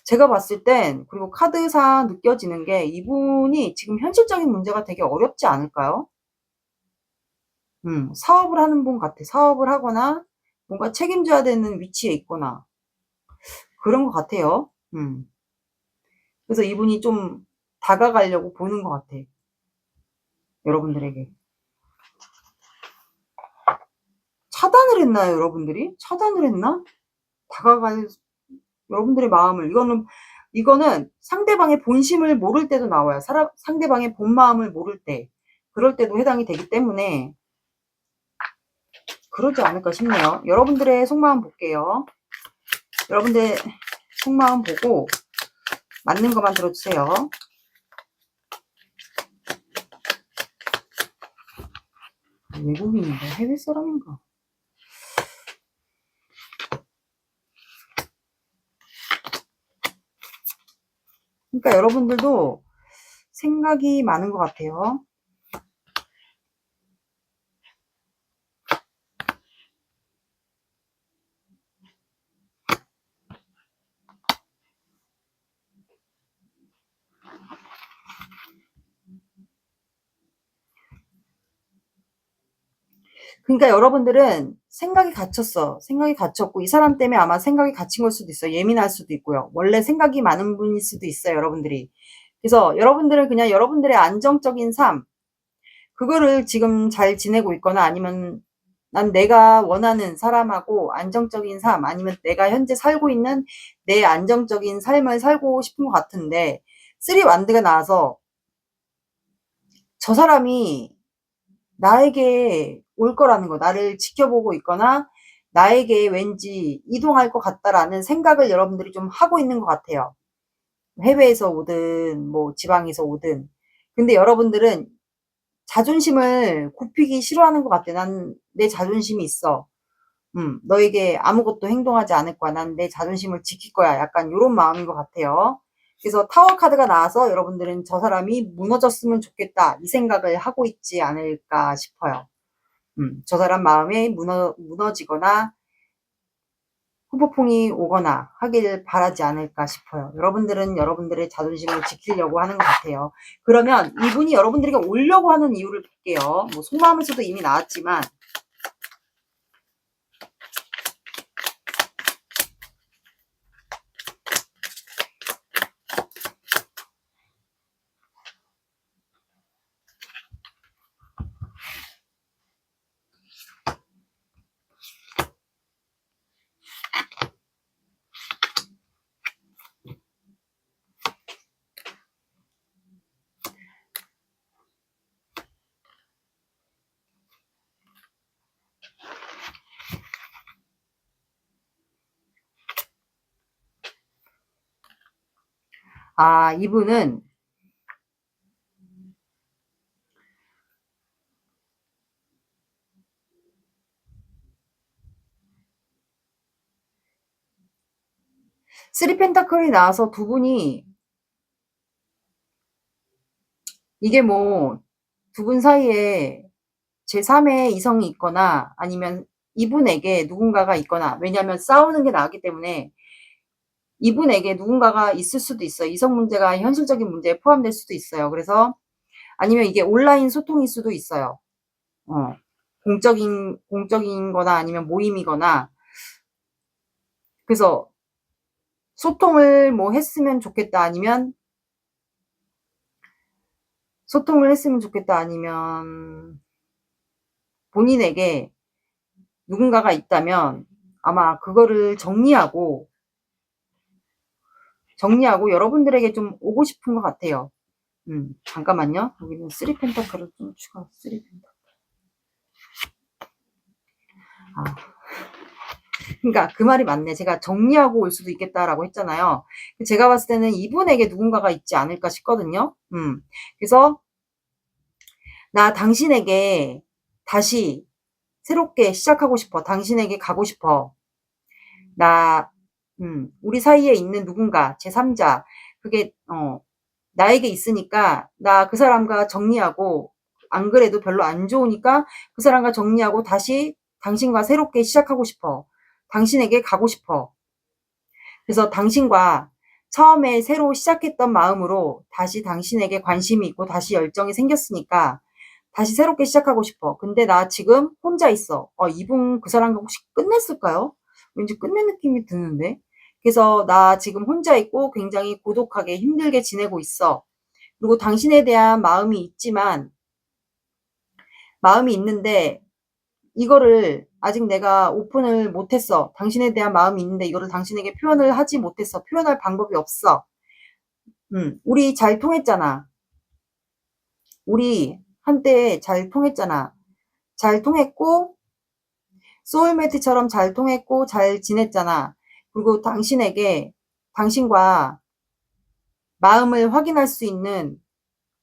제가 봤을 땐, 그리고 카드상 느껴지는 게, 이분이 지금 현실적인 문제가 되게 어렵지 않을까요? 사업을 하는 분 같아. 사업을 하거나 뭔가 책임져야 되는 위치에 있거나 그런 것 같아요. 그래서 이분이 좀 다가가려고 보는 것 같아. 여러분들에게. 차단을 했나요, 여러분들이? 차단을 했나? 다가갈 여러분들의 마음을, 이거는 상대방의 본심을 모를 때도 나와요. 상대방의 본 마음을 모를 때, 그럴 때도 해당이 되기 때문에 그러지 않을까 싶네요. 여러분들의 속마음 볼게요. 여러분들의 속마음 보고 맞는 것만 들어주세요. 외국인인가? 해외 사람인가? 그러니까 여러분들도 생각이 많은 것 같아요. 그러니까 여러분들은 생각이 갇혔어. 생각이 갇혔고 이 사람 때문에 아마 생각이 갇힌 걸 수도 있어요. 예민할 수도 있고요. 원래 생각이 많은 분일 수도 있어요, 여러분들이. 그래서 여러분들은 그냥 여러분들의 안정적인 삶, 그거를 지금 잘 지내고 있거나 아니면 난 내가 원하는 사람하고 안정적인 삶, 아니면 내가 현재 살고 있는 내 안정적인 삶을 살고 싶은 것 같은데, 쓰리 완드가 나와서 저 사람이 나에게 올 거라는 거, 나를 지켜보고 있거나 나에게 왠지 이동할 것 같다라는 생각을 여러분들이 좀 하고 있는 것 같아요. 해외에서 오든 뭐 지방에서 오든. 근데 여러분들은 자존심을 굽히기 싫어하는 것 같아. 난 내 자존심이 있어. 너에게 아무것도 행동하지 않을 거야. 난 내 자존심을 지킬 거야. 약간 이런 마음인 것 같아요. 그래서 타워 카드가 나와서 여러분들은 저 사람이 무너졌으면 좋겠다. 이 생각을 하고 있지 않을까 싶어요. 저 사람 마음에 무너지거나 후폭풍이 오거나 하길 바라지 않을까 싶어요. 여러분들은 여러분들의 자존심을 지키려고 하는 것 같아요. 그러면 이분이 여러분들에게 오려고 하는 이유를 볼게요. 뭐 속마음에서도 이미 나왔지만, 이분은 쓰리 펜타클이 나와서 두 분이, 이게 뭐 두 분 사이에 제3의 이성이 있거나 아니면 이분에게 누군가가 있거나, 왜냐하면 싸우는 게 나왔기 때문에 이분에게 누군가가 있을 수도 있어요. 이성 문제가 현실적인 문제에 포함될 수도 있어요. 그래서 아니면 이게 온라인 소통일 수도 있어요. 공적인 거나 아니면 모임이거나. 그래서 소통을 뭐 했으면 좋겠다, 아니면 본인에게 누군가가 있다면 아마 그거를 정리하고 여러분들에게 좀 오고 싶은 것 같아요. 잠깐만요. 여기는 쓰리 펜타클을 좀 추가, 쓰리 펜타클. 그러니까 그 말이 맞네. 제가 정리하고 올 수도 있겠다라고 했잖아요. 제가 봤을 때는 이분에게 누군가가 있지 않을까 싶거든요. 그래서 나 당신에게 다시 새롭게 시작하고 싶어. 당신에게 가고 싶어. 나, 우리 사이에 있는 누군가, 제3자, 그게, 나에게 있으니까, 나 그 사람과 정리하고, 안 그래도 별로 안 좋으니까 그 사람과 정리하고 다시 당신과 새롭게 시작하고 싶어. 당신에게 가고 싶어. 그래서 당신과 처음에 새로 시작했던 마음으로 다시 당신에게 관심이 있고 다시 열정이 생겼으니까 다시 새롭게 시작하고 싶어. 근데 나 지금 혼자 있어. 이분 그 사람과 혹시 끝냈을까요? 왠지 끝낸 느낌이 드는데. 그래서 나 지금 혼자 있고 굉장히 고독하게 힘들게 지내고 있어. 그리고 당신에 대한 마음이 있는데 이거를 아직 내가 오픈을 못했어. 당신에 대한 마음이 있는데 이거를 당신에게 표현을 하지 못했어. 표현할 방법이 없어. 우리 잘 통했잖아. 우리 한때 잘 통했잖아. 잘 통했고 소울메이트처럼 잘 통했고 잘 지냈잖아. 그리고 당신과 마음을 확인할 수 있는,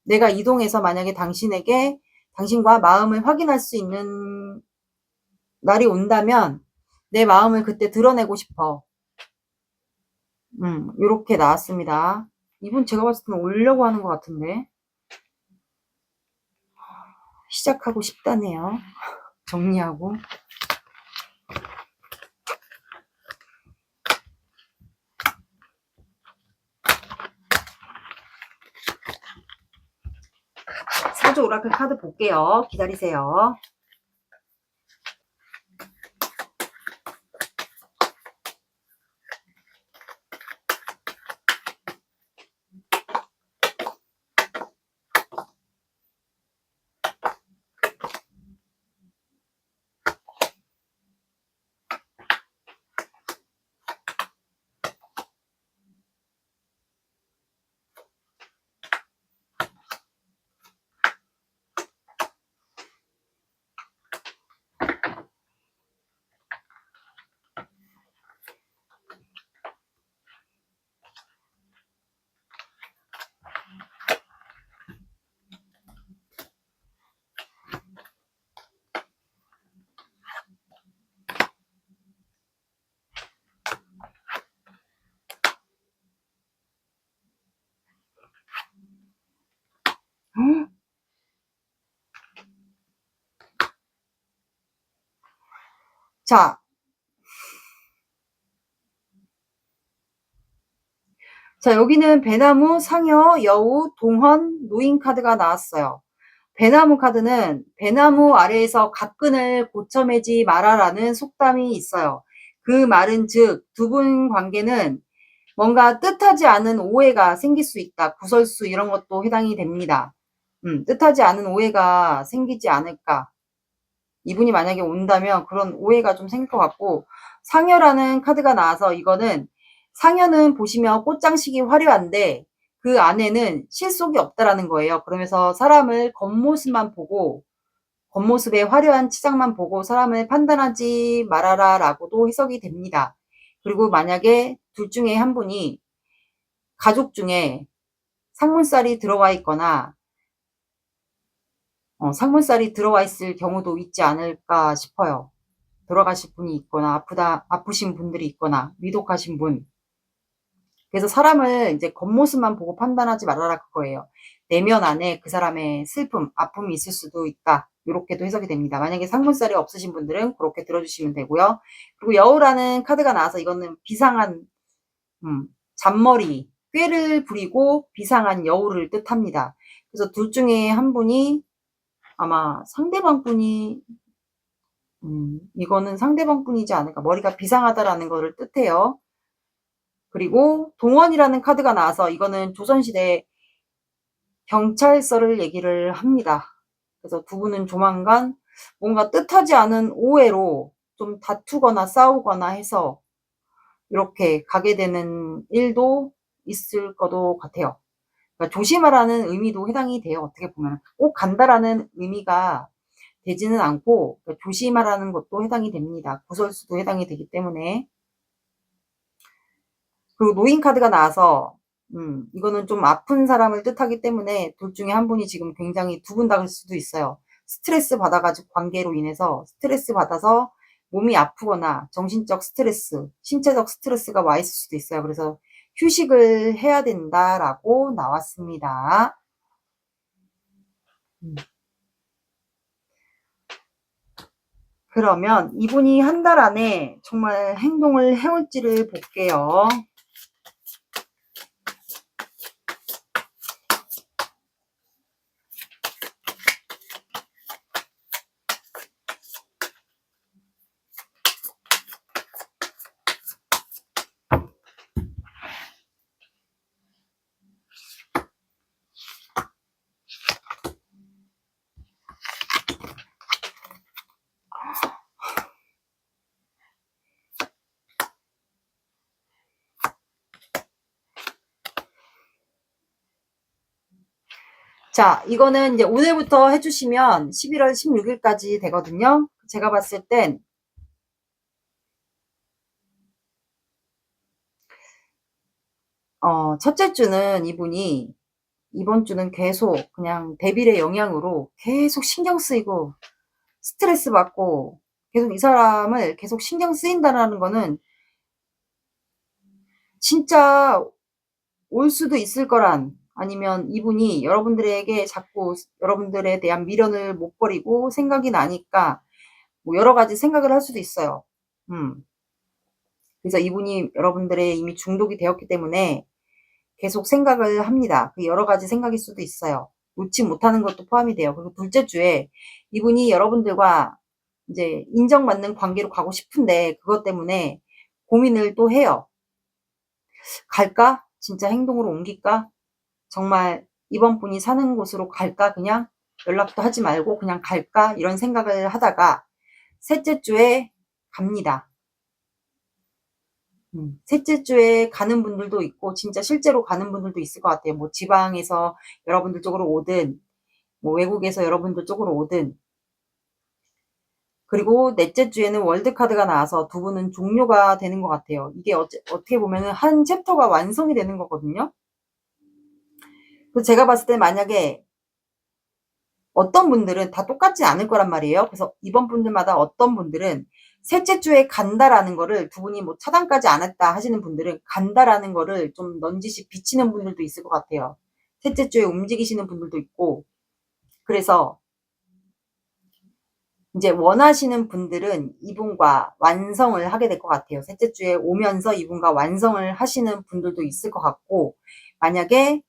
내가 이동해서 만약에 당신과 마음을 확인할 수 있는 날이 온다면 내 마음을 그때 드러내고 싶어. 요렇게 나왔습니다. 이분 제가 봤을 때는 오려고 하는 것 같은데. 시작하고 싶다네요. 정리하고. 사주 오라클 카드 볼게요. 기다리세요. 자, 여기는 배나무, 상여, 여우, 동헌, 노인 카드가 나왔어요. 배나무 카드는 배나무 아래에서 갑근을 고쳐매지 마라라는 속담이 있어요. 그 말은 즉, 두 분 관계는 뭔가 뜻하지 않은 오해가 생길 수 있다. 구설수 이런 것도 해당이 됩니다. 뜻하지 않은 오해가 생기지 않을까. 이분이 만약에 온다면 그런 오해가 좀 생길 것 같고, 상여라는 카드가 나와서 이거는, 상여는 보시면 꽃장식이 화려한데 그 안에는 실속이 없다라는 거예요. 그러면서 사람을 겉모습의 화려한 치장만 보고 사람을 판단하지 말아라 라고도 해석이 됩니다. 그리고 만약에 둘 중에 한 분이 가족 중에 상문살이 들어와 있거나 상문살이 들어와 있을 경우도 있지 않을까 싶어요. 돌아가실 분이 있거나 아프신 분들이 있거나 위독하신 분. 그래서 사람을 이제 겉모습만 보고 판단하지 말아라 그거예요. 내면 안에 그 사람의 슬픔, 아픔이 있을 수도 있다. 이렇게도 해석이 됩니다. 만약에 상문살이 없으신 분들은 그렇게 들어주시면 되고요. 그리고 여우라는 카드가 나와서 이거는 비상한 잔머리, 꾀를 부리고 비상한 여우를 뜻합니다. 그래서 둘 중에 한 분이 아마 상대방 분이 이거는 상대방 분이지 않을까. 머리가 비상하다라는 거를 뜻해요. 그리고 동원이라는 카드가 나와서 이거는 조선시대 경찰서를 얘기를 합니다. 그래서 두 분은 조만간 뭔가 뜻하지 않은 오해로 좀 다투거나 싸우거나 해서 이렇게 가게 되는 일도 있을 것도 같아요. 그러니까 조심하라는 의미도 해당이 돼요. 어떻게 보면 꼭 간다라는 의미가 되지는 않고 그러니까 조심하라는 것도 해당이 됩니다. 구설수도 해당이 되기 때문에. 그리고 노인 카드가 나와서 이거는 좀 아픈 사람을 뜻하기 때문에 둘 중에 한 분이 지금 굉장히 두 분 다일 수도 있어요. 스트레스 받아가지고 관계로 인해서 스트레스 받아서 몸이 아프거나 정신적 스트레스, 신체적 스트레스가 와 있을 수도 있어요. 그래서 휴식을 해야 된다라고 나왔습니다. 그러면 이분이 한 달 안에 정말 행동을 해올지를 볼게요. 자, 이거는 이제 오늘부터 해주시면 11월 16일까지 되거든요. 제가 봤을 땐 첫째 주는 이분이 이번 주는 계속 그냥 대빌의 영향으로 계속 신경 쓰이고 스트레스 받고 계속 이 사람을 계속 신경 쓰인다는 거는 진짜 올 수도 있을 거란, 아니면 이분이 여러분들에게 자꾸 여러분들에 대한 미련을 못 버리고 생각이 나니까 뭐 여러 가지 생각을 할 수도 있어요. 그래서 이분이 여러분들의 이미 중독이 되었기 때문에 계속 생각을 합니다. 그 여러 가지 생각일 수도 있어요. 놓지 못하는 것도 포함이 돼요. 그리고 둘째 주에 이분이 여러분들과 이제 인정받는 관계로 가고 싶은데 그것 때문에 고민을 또 해요. 갈까? 진짜 행동으로 옮길까? 정말 이번 분이 사는 곳으로 갈까? 그냥 연락도 하지 말고 그냥 갈까? 이런 생각을 하다가 셋째 주에 갑니다. 셋째 주에 가는 분들도 있고 진짜 실제로 가는 분들도 있을 것 같아요. 뭐 지방에서 여러분들 쪽으로 오든 뭐 외국에서 여러분들 쪽으로 오든. 그리고 넷째 주에는 월드카드가 나와서 두 분은 종료가 되는 것 같아요. 이게 어떻게 보면 한 챕터가 완성이 되는 거거든요. 그래서 제가 봤을 때 만약에 어떤 분들은 다 똑같지 않을 거란 말이에요. 그래서 이번 분들마다 어떤 분들은 셋째 주에 간다라는 거를, 두 분이 뭐 차단까지 안 했다 하시는 분들은 간다라는 거를 좀 넌지시 비치는 분들도 있을 것 같아요. 셋째 주에 움직이시는 분들도 있고. 그래서 이제 원하시는 분들은 이분과 완성을 하게 될 것 같아요. 셋째 주에 오면서 이분과 완성을 하시는 분들도 있을 것 같고, 만약에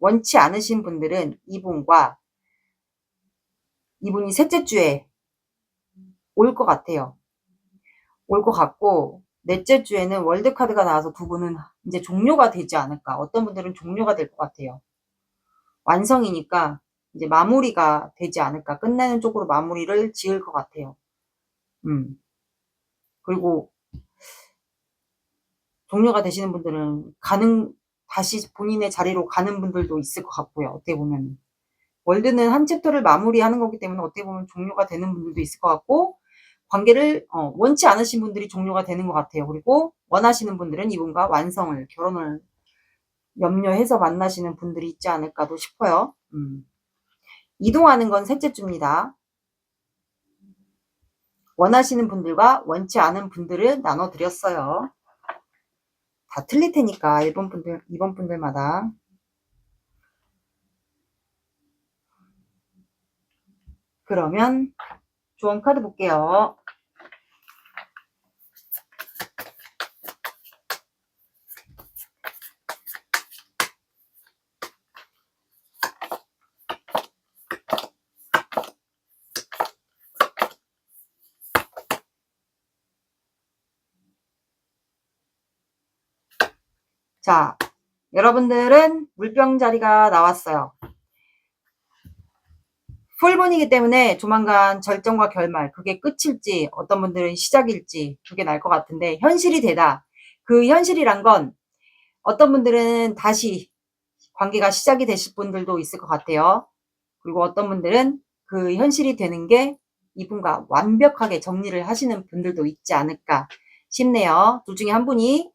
원치 않으신 분들은 이분이 셋째 주에 올 것 같아요. 올 것 같고, 넷째 주에는 월드카드가 나와서 두 분은 이제 종료가 되지 않을까. 어떤 분들은 종료가 될 것 같아요. 완성이니까 이제 마무리가 되지 않을까. 끝내는 쪽으로 마무리를 지을 것 같아요. 그리고 종료가 되시는 분들은 다시 본인의 자리로 가는 분들도 있을 것 같고요. 어떻게 보면. 월드는 한 챕터를 마무리하는 거기 때문에 어떻게 보면 종료가 되는 분들도 있을 것 같고, 관계를 원치 않으신 분들이 종료가 되는 것 같아요. 그리고 원하시는 분들은 이분과 완성을, 결혼을 염려해서 만나시는 분들이 있지 않을까도 싶어요. 이동하는 건 셋째 주입니다. 원하시는 분들과 원치 않은 분들을 나눠드렸어요. 다 틀릴 테니까 이번 분들마다. 그러면 조언 카드 볼게요. 자, 여러분들은 물병 자리가 나왔어요. 풀분이기 때문에 조만간 절정과 결말, 그게 끝일지 어떤 분들은 시작일지 그게 날 것 같은데, 현실이 되다. 그 현실이란 건 어떤 분들은 다시 관계가 시작이 되실 분들도 있을 것 같아요. 그리고 어떤 분들은 그 현실이 되는 게 이분과 완벽하게 정리를 하시는 분들도 있지 않을까 싶네요. 둘 중에 한 분이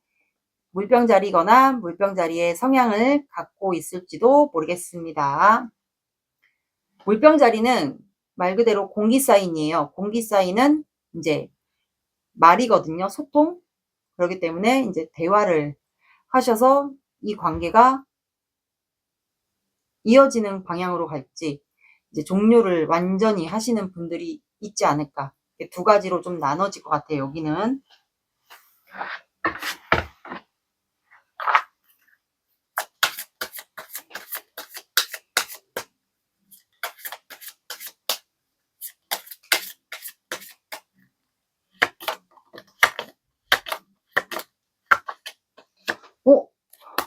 물병자리거나 물병자리의 성향을 갖고 있을지도 모르겠습니다. 물병자리는 말 그대로 공기사인이에요. 공기사인은 이제 말이거든요. 소통. 그렇기 때문에 이제 대화를 하셔서 이 관계가 이어지는 방향으로 갈지, 이제 종료를 완전히 하시는 분들이 있지 않을까. 두 가지로 좀 나눠질 것 같아요. 여기는.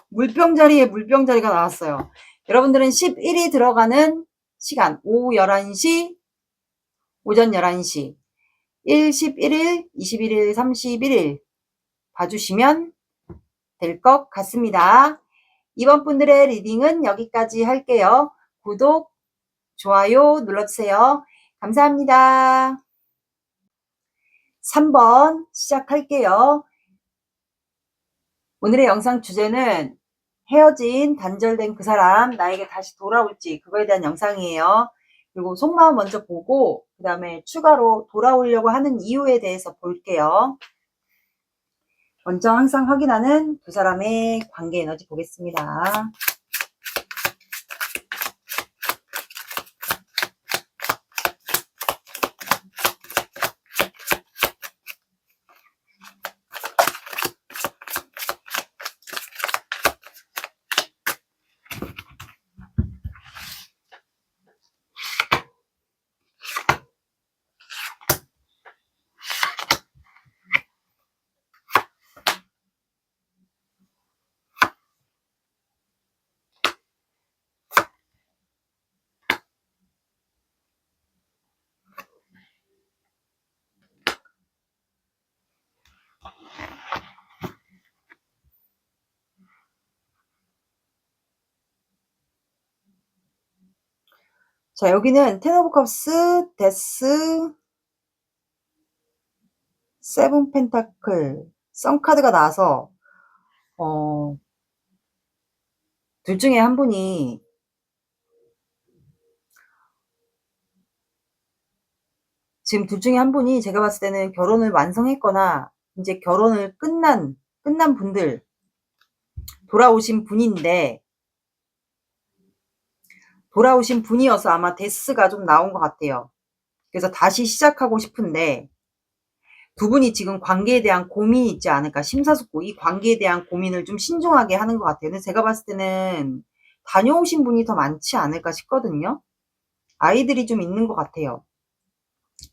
물병자리에 물병자리가 나왔어요. 여러분들은 11이 들어가는 시간, 오후 11시, 오전 11시, 1, 11일, 21일, 31일 봐주시면 될 것 같습니다. 이번 분들의 리딩은 여기까지 할게요. 구독, 좋아요 눌러주세요. 감사합니다. 3번 시작할게요. 오늘의 영상 주제는 헤어진 단절된 그 사람 나에게 다시 돌아올지 그거에 대한 영상이에요. 그리고 속마음 먼저 보고 그 다음에 추가로 돌아오려고 하는 이유에 대해서 볼게요. 먼저 항상 확인하는 두 사람의 관계 에너지 보겠습니다. 자, 여기는 텐 오브 컵스, 데스, 세븐 펜타클, 선 카드가 나와서 둘 중에 한 분이 지금 둘 중에 한 분이 제가 봤을 때는 결혼을 완성했거나 이제 결혼을 끝난 분들 돌아오신 분인데 돌아오신 분이어서 아마 데스가 좀 나온 것 같아요. 그래서 다시 시작하고 싶은데 두 분이 지금 관계에 대한 고민이 있지 않을까 심사숙고 이 관계에 대한 고민을 좀 신중하게 하는 것 같아요. 근데 제가 봤을 때는 다녀오신 분이 더 많지 않을까 싶거든요. 아이들이 좀 있는 것 같아요.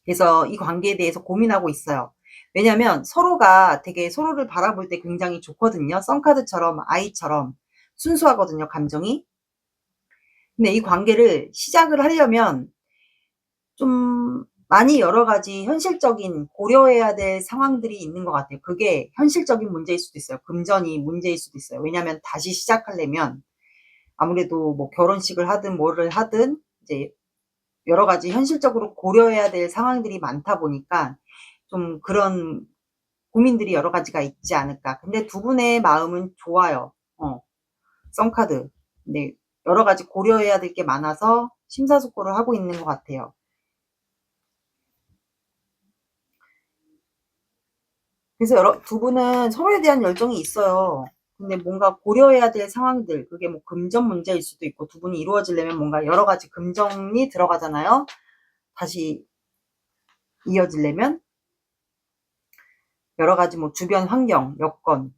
그래서 이 관계에 대해서 고민하고 있어요. 왜냐면 서로가 되게 서로를 바라볼 때 굉장히 좋거든요. 썬카드처럼 아이처럼 순수하거든요, 감정이. 근데 이 관계를 시작을 하려면 좀 많이 여러 가지 현실적인 고려해야 될 상황들이 있는 것 같아요. 그게 현실적인 문제일 수도 있어요. 금전이 문제일 수도 있어요. 왜냐면 다시 시작하려면 아무래도 뭐 결혼식을 하든 뭐를 하든 이제 여러 가지 현실적으로 고려해야 될 상황들이 많다 보니까 좀 그런 고민들이 여러 가지가 있지 않을까. 근데 두 분의 마음은 좋아요. 썬카드. 근데 여러 가지 고려해야 될 게 많아서 심사숙고를 하고 있는 것 같아요. 그래서 두 분은 서로에 대한 열정이 있어요. 근데 뭔가 고려해야 될 상황들, 그게 뭐 금전 문제일 수도 있고, 두 분이 이루어지려면 뭔가 여러 가지 금전이 들어가잖아요. 다시 이어지려면 여러 가지 뭐 주변 환경, 여건,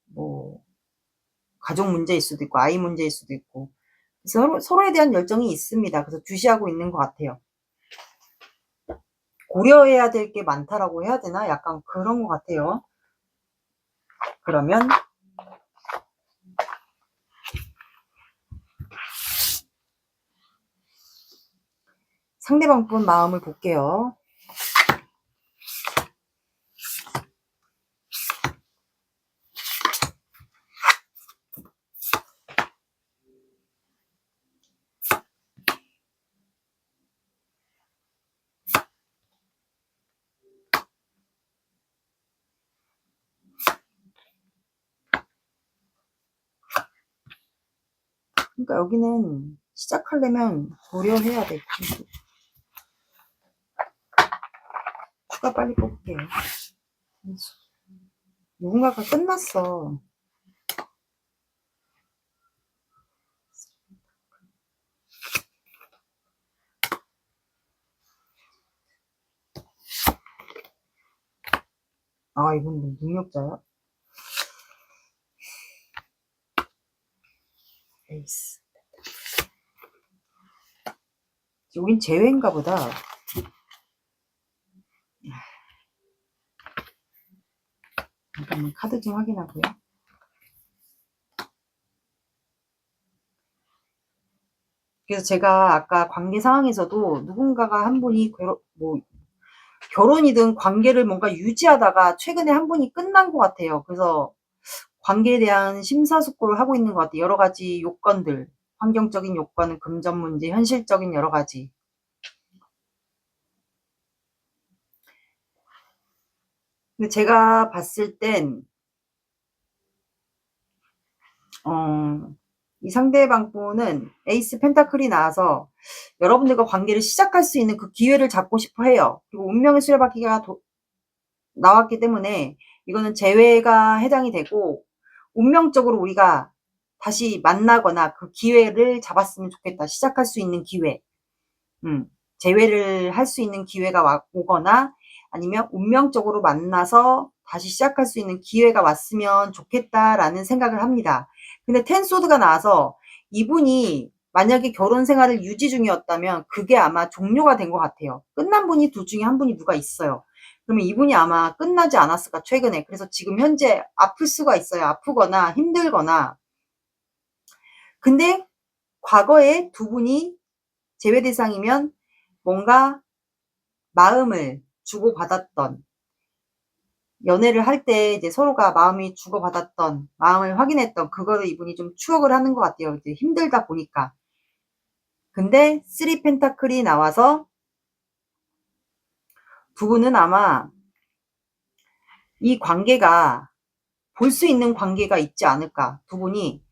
뭐 가족 문제일 수도 있고, 아이 문제일 수도 있고, 그래서 서로에 대한 열정이 있습니다. 그래서 주시하고 있는 것 같아요. 고려해야 될 게 많다라고 해야 되나? 약간 그런 것 같아요. 그러면 상대방 분 마음을 볼게요. 그러니까 여기는 시작하려면 고려해야 돼. 추가 빨리 뽑을게요. 누군가가 끝났어. 아, 이분 능력자야? 에이스. 여긴 제외인가 보다. 잠깐만 카드 좀 확인하고요. 그래서 제가 아까 관계 상황에서도 누군가가 한 분이 뭐 결혼이든 관계를 뭔가 유지하다가 최근에 한 분이 끝난 것 같아요. 그래서 관계에 대한 심사숙고를 하고 있는 것 같아요. 여러 가지 요건들, 환경적인 요건은 금전 문제, 현실적인 여러 가지. 근데 제가 봤을 땐, 이 상대방 분은 에이스 펜타클이 나와서 여러분들과 관계를 시작할 수 있는 그 기회를 잡고 싶어 해요. 그리고 운명의 수레바퀴가 나왔기 때문에 이거는 재회가 해당이 되고, 운명적으로 우리가 다시 만나거나 그 기회를 잡았으면 좋겠다. 시작할 수 있는 기회. 재회를 할 수 있는 기회가 오거나 아니면 운명적으로 만나서 다시 시작할 수 있는 기회가 왔으면 좋겠다라는 생각을 합니다. 근데 텐소드가 나와서 이분이 만약에 결혼 생활을 유지 중이었다면 그게 아마 종료가 된 것 같아요. 끝난 분이 둘 중에 한 분이 누가 있어요. 그러면 이분이 아마 끝나지 않았을까, 최근에. 그래서 지금 현재 아플 수가 있어요. 아프거나 힘들거나. 근데 과거에 두 분이 재회 대상이면 뭔가 마음을 주고받았던, 연애를 할 때 이제 서로가 마음이 주고받았던, 마음을 확인했던 그거를 이분이 좀 추억을 하는 것 같아요. 이제 힘들다 보니까. 근데 3 펜타클이 나와서 두 분은 아마 이 관계가 볼 수 있는 관계가 있지 않을까. 두 분이,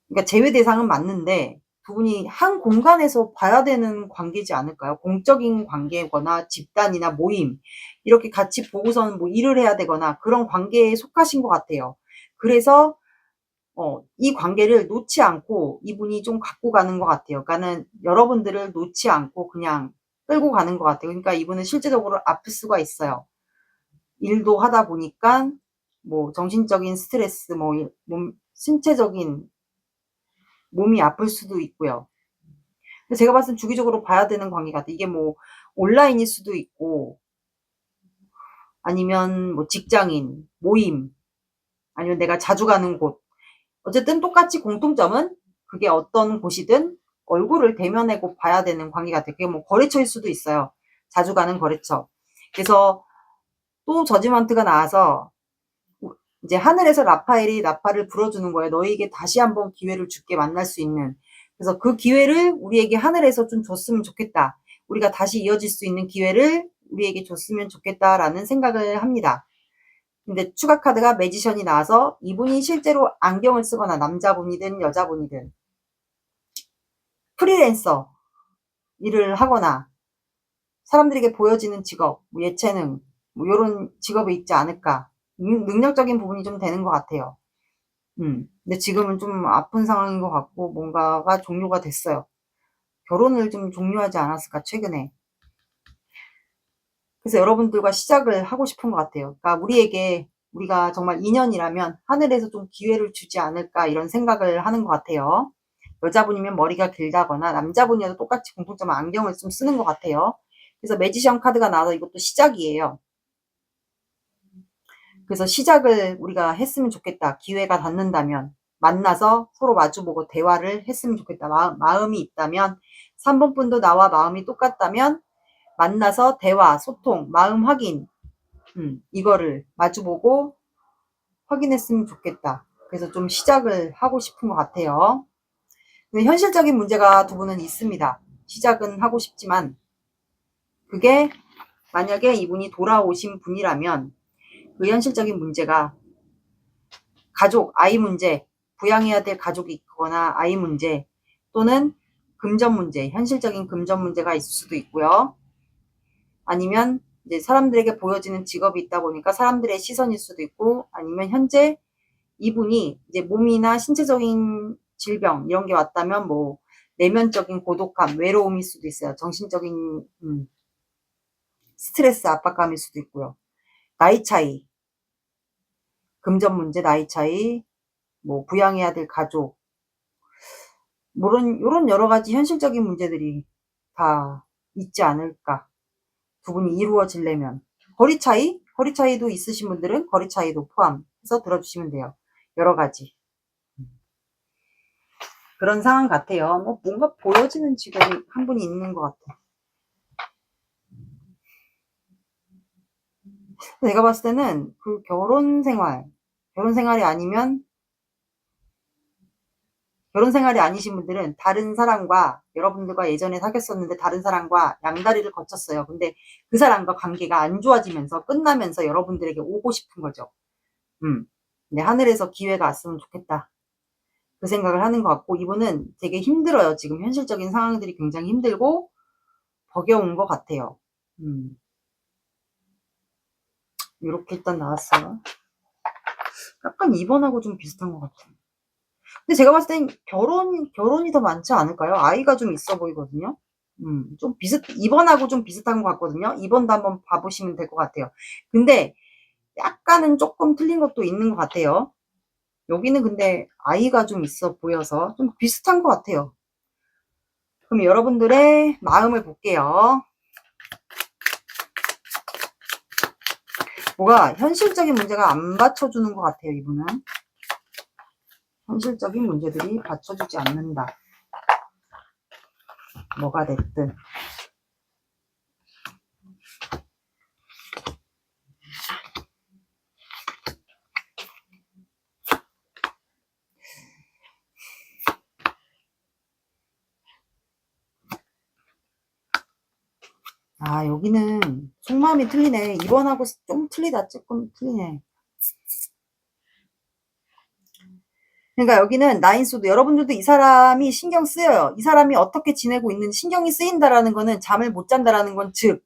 그러니까 제외 대상은 맞는데 두 분이 한 공간에서 봐야 되는 관계지 않을까요? 공적인 관계거나 집단이나 모임, 이렇게 같이 보고서는 뭐 일을 해야 되거나 그런 관계에 속하신 것 같아요. 그래서 이 관계를 놓지 않고 이분이 좀 갖고 가는 것 같아요. 그러니까는 여러분들을 놓지 않고 그냥 끌고 가는 것 같아요. 그러니까 이분은 실제적으로 아플 수가 있어요. 일도 하다 보니까 뭐 정신적인 스트레스, 뭐 신체적인 몸이 아플 수도 있고요. 근데 제가 봤을 땐 주기적으로 봐야 되는 관계 같아. 이게 뭐 온라인일 수도 있고, 아니면 뭐 직장인, 모임, 아니면 내가 자주 가는 곳. 어쨌든 똑같이 공통점은 그게 어떤 곳이든 얼굴을 대면하고 봐야 되는 관계 같아요. 그게 뭐 거래처일 수도 있어요. 자주 가는 거래처. 그래서 또 저지먼트가 나와서 이제 하늘에서 라파엘이 나팔을 불어주는 거예요. 너에게 다시 한번 기회를 줄게, 만날 수 있는. 그래서 그 기회를 우리에게 하늘에서 좀 줬으면 좋겠다. 우리가 다시 이어질 수 있는 기회를 우리에게 줬으면 좋겠다라는 생각을 합니다. 근데 추가 카드가 매지션이 나와서 이분이 실제로 안경을 쓰거나 남자분이든 여자분이든 프리랜서 일을 하거나 사람들에게 보여지는 직업, 뭐 예체능, 뭐 이런 직업이 있지 않을까. 능력적인 부분이 좀 되는 것 같아요. 근데 지금은 좀 아픈 상황인 것 같고 뭔가가 종료가 됐어요. 결혼을 좀 종료하지 않았을까, 최근에. 그래서 여러분들과 시작을 하고 싶은 것 같아요. 그러니까 우리가 정말 인연이라면 하늘에서 좀 기회를 주지 않을까, 이런 생각을 하는 것 같아요. 여자분이면 머리가 길다거나 남자분이어도 똑같이 공통점은 안경을 좀 쓰는 것 같아요. 그래서 매지션 카드가 나와서 이것도 시작이에요. 그래서 시작을 우리가 했으면 좋겠다. 기회가 닿는다면 만나서 서로 마주보고 대화를 했으면 좋겠다. 마음이 있다면, 3번 분도 나와 마음이 똑같다면 만나서 대화, 소통, 마음 확인, 이거를 마주보고 확인했으면 좋겠다. 그래서 좀 시작을 하고 싶은 것 같아요. 근데 현실적인 문제가 두 분은 있습니다. 시작은 하고 싶지만 그게 만약에 이분이 돌아오신 분이라면 그 현실적인 문제가 가족, 아이 문제, 부양해야 될 가족이 있거나 아이 문제, 또는 금전 문제, 현실적인 금전 문제가 있을 수도 있고요. 아니면 이제 사람들에게 보여지는 직업이 있다 보니까 사람들의 시선일 수도 있고, 아니면 현재 이분이 이제 몸이나 신체적인 질병 이런 게 왔다면 뭐 내면적인 고독감, 외로움일 수도 있어요. 정신적인 스트레스, 압박감일 수도 있고요. 나이 차이, 금전 문제, 나이 차이, 뭐 부양해야 될 가족, 요런 여러 가지 현실적인 문제들이 다 있지 않을까. 두 분이 이루어지려면. 거리 차이도 있으신 분들은 거리 차이도 포함해서 들어주시면 돼요. 여러 가지. 그런 상황 같아요. 뭐 뭔가 보여지는 직업이 한 분이 있는 것 같아. 내가 봤을 때는 그 결혼 생활이 아니면 결혼 생활이 아니신 분들은 다른 사람과, 여러분들과 예전에 사귀었었는데 다른 사람과 양다리를 거쳤어요. 근데 그 사람과 관계가 안 좋아지면서 끝나면서 여러분들에게 오고 싶은 거죠. 근데 하늘에서 기회가 왔으면 좋겠다, 그 생각을 하는 것 같고, 이분은 되게 힘들어요. 지금 현실적인 상황들이 굉장히 힘들고 버겨운 것 같아요. 이렇게 일단 나왔어요. 약간 2번하고 좀 비슷한 것 같아요. 근데 제가 봤을 땐 결혼이 더 많지 않을까요? 아이가 좀 있어 보이거든요. 좀 2번하고 좀 비슷한 것 같거든요. 2번도 한번 봐보시면 될 것 같아요. 근데 약간은 조금 틀린 것도 있는 것 같아요. 여기는 근데 아이가 좀 있어 보여서 좀 비슷한 것 같아요. 그럼 여러분들의 마음을 볼게요. 뭐가 현실적인 문제가 안 받쳐주는 것 같아요, 이분은. 현실적인 문제들이 받쳐주지 않는다. 뭐가 됐든. 아, 여기는 속마음이 틀리네. 2번하고 좀 틀리다. 조금 틀리네. 그러니까 여기는 나인소드, 여러분들도 이 사람이 신경 쓰여요. 이 사람이 어떻게 지내고 있는 신경이 쓰인다라는 거는 잠을 못 잔다라는 건, 즉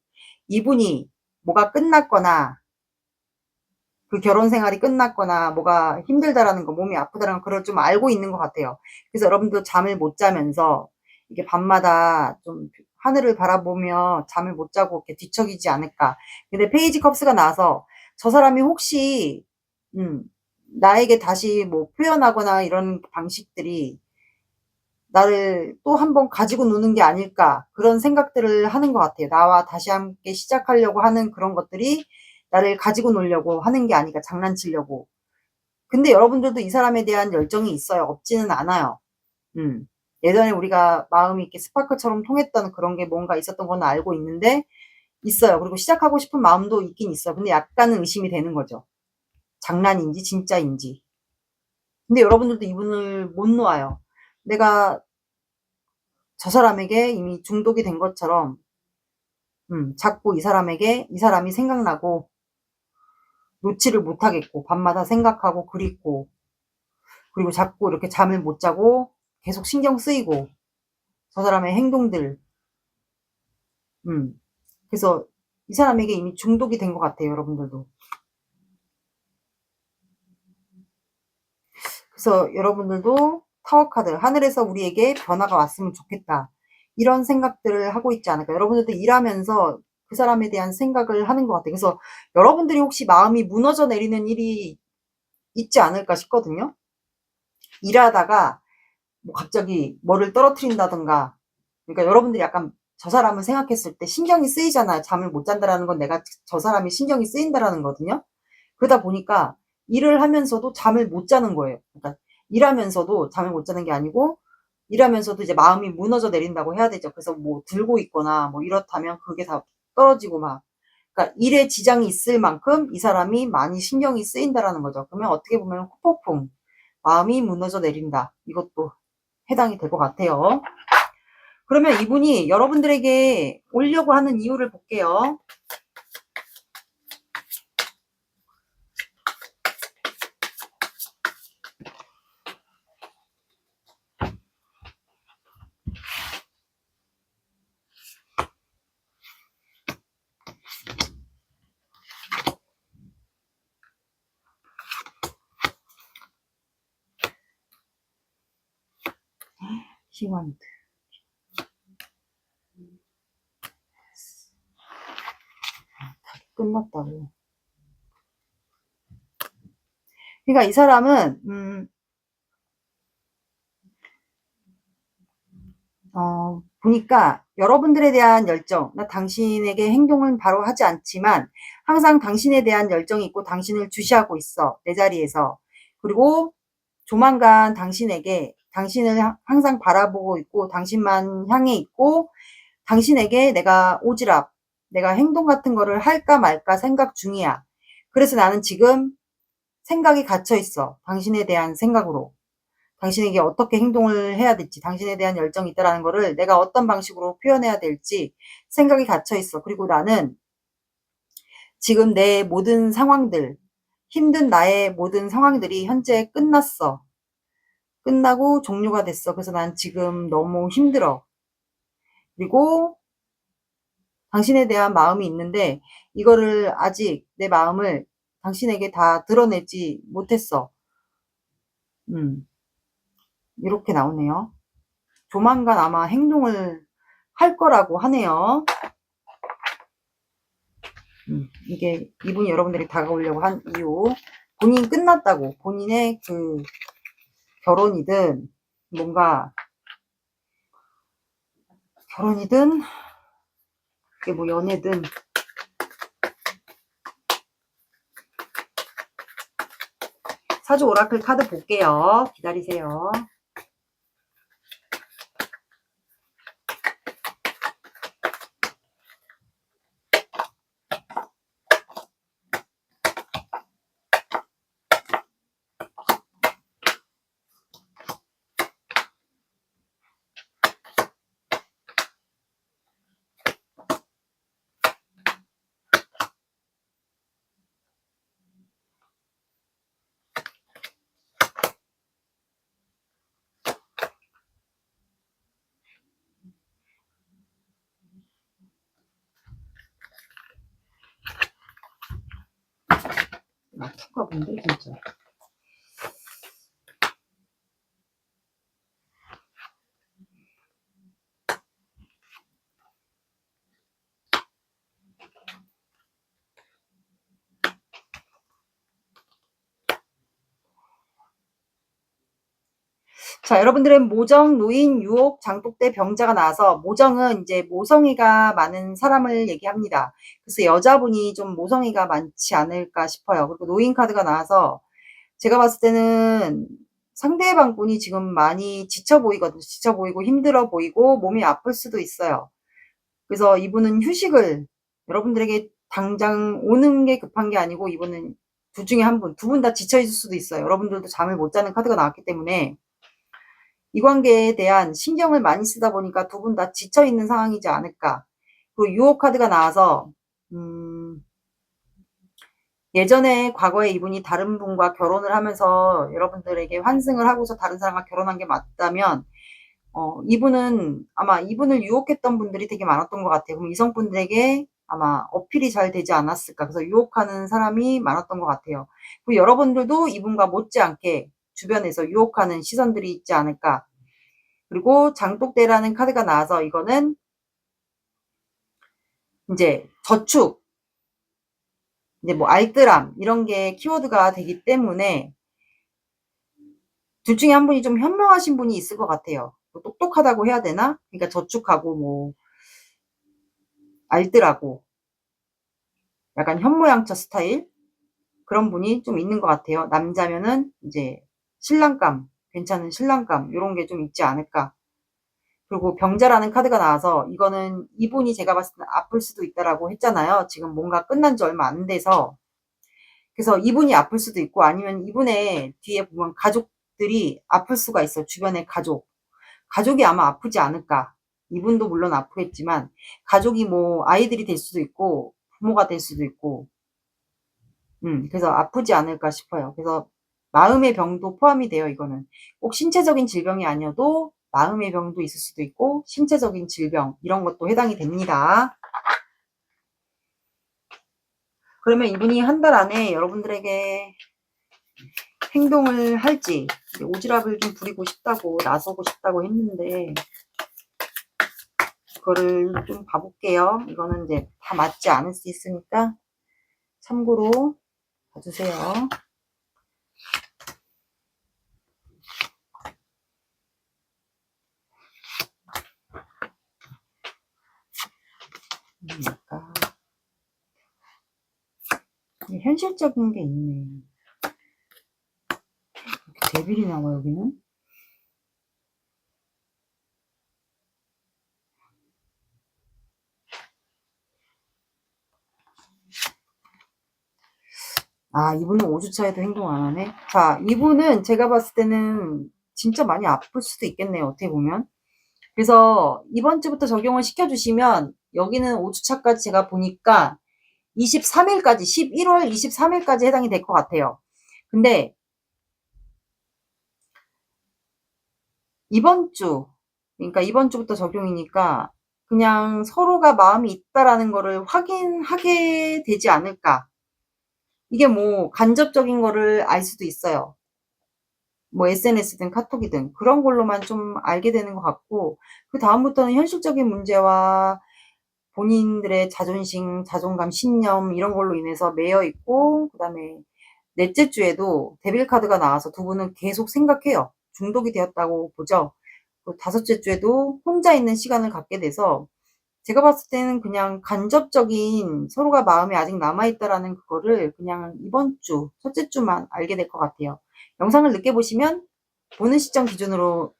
이분이 뭐가 끝났거나 그 결혼 생활이 끝났거나 뭐가 힘들다라는 거, 몸이 아프다라는 걸 좀 알고 있는 것 같아요. 그래서 여러분도 잠을 못 자면서 이게 밤마다 좀 하늘을 바라보며 잠을 못 자고 이렇게 뒤척이지 않을까. 근데 페이지 컵스가 나와서 저 사람이 혹시 나에게 다시 뭐 표현하거나 이런 방식들이 나를 또 한 번 가지고 노는 게 아닐까, 그런 생각들을 하는 것 같아요. 나와 다시 함께 시작하려고 하는 그런 것들이 나를 가지고 놀려고 하는 게 아닐까, 장난치려고. 근데 여러분들도 이 사람에 대한 열정이 있어요. 없지는 않아요. 예전에 우리가 마음이 이렇게 스파크처럼 통했던 그런 게 뭔가 있었던 건 알고 있는데, 있어요. 그리고 시작하고 싶은 마음도 있긴 있어. 근데 약간은 의심이 되는 거죠. 장난인지 진짜인지. 근데 여러분들도 이분을 못 놓아요. 내가 저 사람에게 이미 중독이 된 것처럼 자꾸 이 사람이 생각나고 놓지를 못하겠고, 밤마다 생각하고 그립고, 그리고 자꾸 이렇게 잠을 못 자고 계속 신경 쓰이고, 저 사람의 행동들. 그래서 이 사람에게 이미 중독이 된 것 같아요, 여러분들도. 그래서 여러분들도 타워 카드, 하늘에서 우리에게 변화가 왔으면 좋겠다, 이런 생각들을 하고 있지 않을까. 여러분들도 일하면서 그 사람에 대한 생각을 하는 것 같아요. 그래서 여러분들이 혹시 마음이 무너져 내리는 일이 있지 않을까 싶거든요. 일하다가 뭐 갑자기 뭐를 떨어뜨린다든가. 그러니까 여러분들이 약간 저 사람을 생각했을 때 신경이 쓰이잖아요. 잠을 못 잔다라는 건 내가 저 사람이 신경이 쓰인다라는 거거든요. 그러다 보니까 일을 하면서도 잠을 못 자는 거예요. 그러니까 일하면서도 잠을 못 자는 게 아니고, 일하면서도 이제 마음이 무너져 내린다고 해야 되죠. 그래서 뭐 들고 있거나 뭐 이렇다면 그게 다 떨어지고 막. 그러니까 일에 지장이 있을 만큼 이 사람이 많이 신경이 쓰인다라는 거죠. 그러면 어떻게 보면 후폭풍, 마음이 무너져 내린다, 이것도 해당이 될 것 같아요. 그러면 이분이 여러분들에게 오려고 하는 이유를 볼게요. 희망드. 끝났다고. 그러니까 이 사람은 보니까 여러분들에 대한 열정, 나 당신에게 행동은 바로 하지 않지만 항상 당신에 대한 열정이 있고 당신을 주시하고 있어, 내 자리에서. 그리고 조만간 당신을 항상 바라보고 있고 당신만 향해 있고, 당신에게 내가 오지랖, 내가 행동 같은 거를 할까 말까 생각 중이야. 그래서 나는 지금 생각이 갇혀 있어, 당신에 대한 생각으로. 당신에게 어떻게 행동을 해야 될지, 당신에 대한 열정이 있다라는 거를 내가 어떤 방식으로 표현해야 될지 생각이 갇혀 있어. 그리고 나는 지금 내 모든 상황들, 힘든 나의 모든 상황들이 현재 끝났어. 끝나고 종료가 됐어. 그래서 난 지금 너무 힘들어. 그리고 당신에 대한 마음이 있는데 이거를 아직 내 마음을 당신에게 다 드러내지 못했어. 이렇게 나오네요. 조만간 아마 행동을 할 거라고 하네요. 이게 이분이 여러분들이 다가오려고 한 이유, 본인 끝났다고, 본인의 그 결혼이든 뭔가 결혼이든 그게 뭐 연애든 사주 오라클 카드 볼게요. 기다리세요. 아프가 본데 진짜. 자, 여러분들의 모정, 노인, 유혹, 장독대, 병자가 나와서 모정은 이제 모성애가 많은 사람을 얘기합니다. 그래서 여자분이 좀 모성애가 많지 않을까 싶어요. 그리고 노인 카드가 나와서 제가 봤을 때는 상대방 분이 지금 많이 지쳐 보이거든요. 지쳐 보이고 힘들어 보이고 몸이 아플 수도 있어요. 그래서 이분은 휴식을 여러분들에게 당장 오는 게 급한 게 아니고 이분은 둘 중에 한 분, 두 분 다 지쳐 있을 수도 있어요. 여러분들도 잠을 못 자는 카드가 나왔기 때문에 이 관계에 대한 신경을 많이 쓰다 보니까 두 분 다 지쳐 있는 상황이지 않을까. 그리고 유혹 카드가 나와서 예전에 과거에 이분이 다른 분과 결혼을 하면서 여러분들에게 환승을 하고서 다른 사람과 결혼한 게 맞다면 이분은 아마 이분을 유혹했던 분들이 되게 많았던 것 같아요. 그럼 이성분들에게 아마 어필이 잘 되지 않았을까. 그래서 유혹하는 사람이 많았던 것 같아요. 그리고 여러분들도 이분과 못지않게 주변에서 유혹하는 시선들이 있지 않을까. 그리고 장독대라는 카드가 나와서 이거는 이제 저축, 이제 뭐 알뜰함 이런 게 키워드가 되기 때문에 둘 중에 한 분이 좀 현명하신 분이 있을 것 같아요. 뭐 똑똑하다고 해야 되나? 그러니까 저축하고 뭐 알뜰하고 약간 현모양처 스타일 그런 분이 좀 있는 것 같아요. 남자면은 이제 신랑감, 괜찮은 신랑감 이런 게 좀 있지 않을까. 그리고 병자라는 카드가 나와서 이거는 이분이 제가 봤을 때 아플 수도 있다라고 했잖아요. 지금 뭔가 끝난 지 얼마 안 돼서. 그래서 이분이 아플 수도 있고 아니면 이분의 뒤에 보면 가족들이 아플 수가 있어요. 주변의 가족. 가족이 아마 아프지 않을까. 이분도 물론 아프겠지만 가족이 뭐 아이들이 될 수도 있고 부모가 될 수도 있고 그래서 아프지 않을까 싶어요. 그래서 마음의 병도 포함이 돼요, 이거는. 꼭 신체적인 질병이 아니어도 마음의 병도 있을 수도 있고 신체적인 질병 이런 것도 해당이 됩니다. 그러면 이분이 한 달 안에 여러분들에게 행동을 할지 오지랖을 좀 부리고 싶다고 나서고 싶다고 했는데 그거를 좀 봐볼게요. 이거는 이제 다 맞지 않을 수 있으니까 참고로 봐주세요. 그러니까 현실적인 게 있네. 이렇게 데빌이 나와 여기는. 아, 이분은 5주차에도 행동 안 하네. 자, 이분은 제가 봤을 때는 진짜 많이 아플 수도 있겠네요. 어떻게 보면. 그래서 이번 주부터 적용을 시켜주시면 여기는 5주차까지 제가 보니까 23일까지 11월 23일까지 해당이 될 것 같아요. 근데 이번 주 그러니까 이번 주부터 적용이니까 그냥 서로가 마음이 있다라는 거를 확인하게 되지 않을까. 이게 뭐 간접적인 거를 알 수도 있어요. 뭐 SNS든 카톡이든 그런 걸로만 좀 알게 되는 것 같고, 그 다음부터는 현실적인 문제와 본인들의 자존심, 자존감, 신념 이런 걸로 인해서 매여 있고, 그 다음에 넷째 주에도 데빌 카드가 나와서 두 분은 계속 생각해요. 중독이 되었다고 보죠. 다섯째 주에도 혼자 있는 시간을 갖게 돼서 제가 봤을 때는 그냥 간접적인 서로가 마음이 아직 남아있다라는 그거를 그냥 이번 주, 첫째 주만 알게 될 것 같아요. 영상을 늦게 보시면 보는 시점 기준으로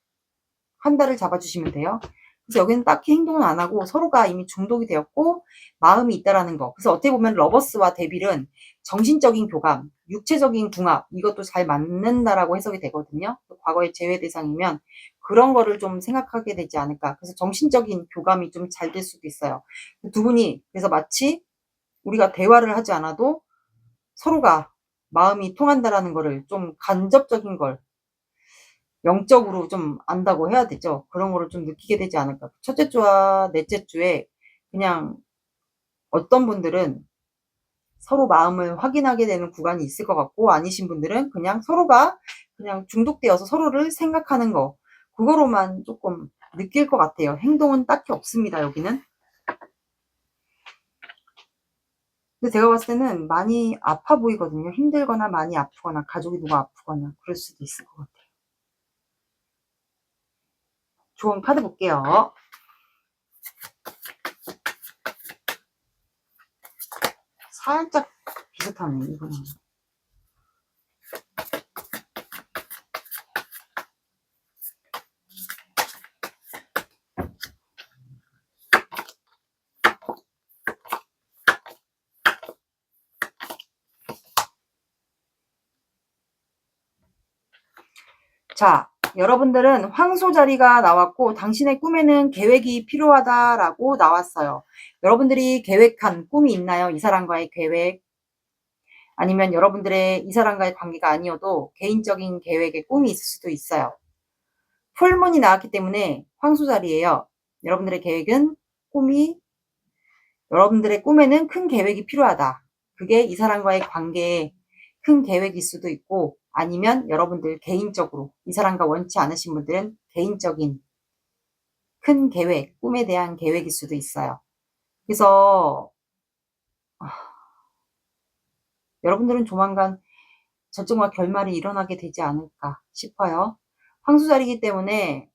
한 달을 잡아주시면 돼요. 그래서 여기는 딱히 행동은 안 하고 서로가 이미 중독이 되었고 마음이 있다라는 거. 그래서 어떻게 보면 러버스와 데빌은 정신적인 교감, 육체적인 궁합 이것도 잘 맞는다라고 해석이 되거든요. 과거의 제외 대상이면 그런 거를 좀 생각하게 되지 않을까. 그래서 정신적인 교감이 좀 잘 될 수도 있어요. 두 분이 그래서 마치 우리가 대화를 하지 않아도 서로가 마음이 통한다라는 거를 좀 간접적인 걸 영적으로 좀 안다고 해야 되죠. 그런 거를 좀 느끼게 되지 않을까. 첫째 주와 넷째 주에 그냥 어떤 분들은 서로 마음을 확인하게 되는 구간이 있을 것 같고, 아니신 분들은 그냥 서로가 그냥 중독되어서 서로를 생각하는 거, 그거로만 조금 느낄 것 같아요. 행동은 딱히 없습니다, 여기는. 근데 제가 봤을 때는 많이 아파 보이거든요. 힘들거나 많이 아프거나 가족이 누가 아프거나 그럴 수도 있을 것 같아요. 좋은 카드 볼게요. 살짝 비슷하네, 이거는. 자, 여러분들은 황소 자리가 나왔고 당신의 꿈에는 계획이 필요하다라고 나왔어요. 여러분들이 계획한 꿈이 있나요? 이 사람과의 계획, 아니면 여러분들의 이 사람과의 관계가 아니어도 개인적인 계획의 꿈이 있을 수도 있어요. 풀문이 나왔기 때문에 황소 자리예요. 여러분들의 계획은 여러분들의 꿈에는 큰 계획이 필요하다. 그게 이 사람과의 관계에 큰 계획일 수도 있고, 아니면 여러분들 개인적으로 이 사람과 원치 않으신 분들은 개인적인 큰 계획, 꿈에 대한 계획일 수도 있어요. 그래서 여러분들은 조만간 절정과 결말이 일어나게 되지 않을까 싶어요. 황수자리이기 때문에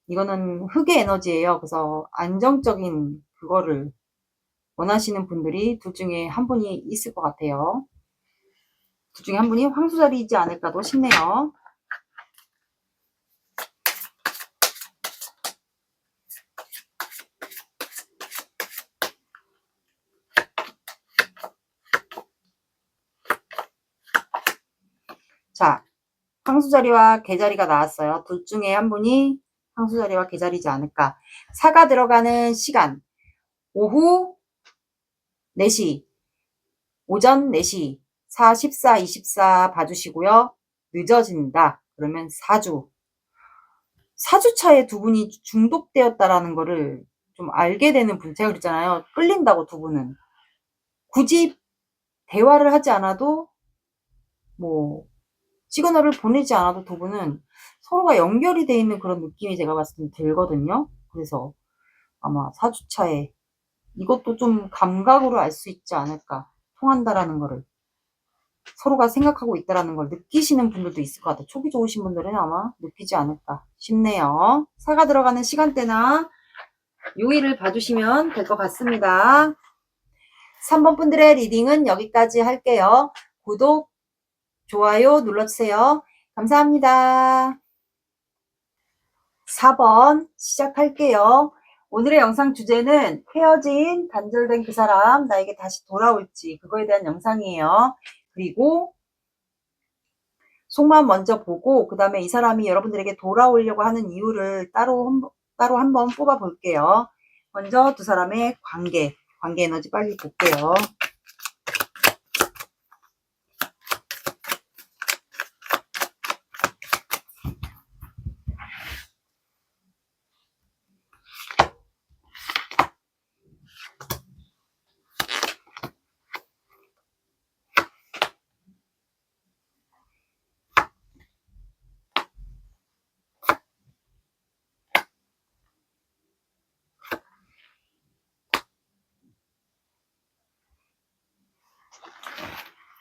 이거는 흑의 에너지예요. 그래서 안정적인 그거를 원하시는 분들이 둘 중에 한 분이 있을 것 같아요. 둘 중에 한 분이 황수자리이지 않을까도 싶네요. 자, 황수자리와 개자리가 나왔어요. 둘 중에 한 분이 황수자리와 개자리지 않을까. 사가 들어가는 시간, 오후 4시, 오전 4시, 4, 14, 24 봐주시고요. 늦어진다. 그러면 4주. 4주차에 두 분이 중독되었다라는 거를 좀 알게 되는 분. 제가 그랬잖아요. 끌린다고 두 분은. 굳이 대화를 하지 않아도 뭐 시그널을 보내지 않아도 두 분은 서로가 연결이 돼 있는 그런 느낌이 제가 봤을 때 들거든요. 그래서 아마 4주차에 이것도 좀 감각으로 알 수 있지 않을까. 통한다라는 거를. 서로가 생각하고 있다라는 걸 느끼시는 분들도 있을 것 같아요. 촉이 좋으신 분들은 아마 느끼지 않을까 싶네요. 사가 들어가는 시간대나 요일을 봐주시면 될 것 같습니다. 3번 분들의 리딩은 여기까지 할게요. 구독, 좋아요 눌러주세요. 감사합니다. 4번 시작할게요. 오늘의 영상 주제는 헤어진, 단절된 그 사람 나에게 다시 돌아올지 그거에 대한 영상이에요. 그리고 속마음 먼저 보고 그 다음에 이 사람이 여러분들에게 돌아오려고 하는 이유를 따로 한번 뽑아 볼게요. 먼저 두 사람의 관계 에너지 빨리 볼게요.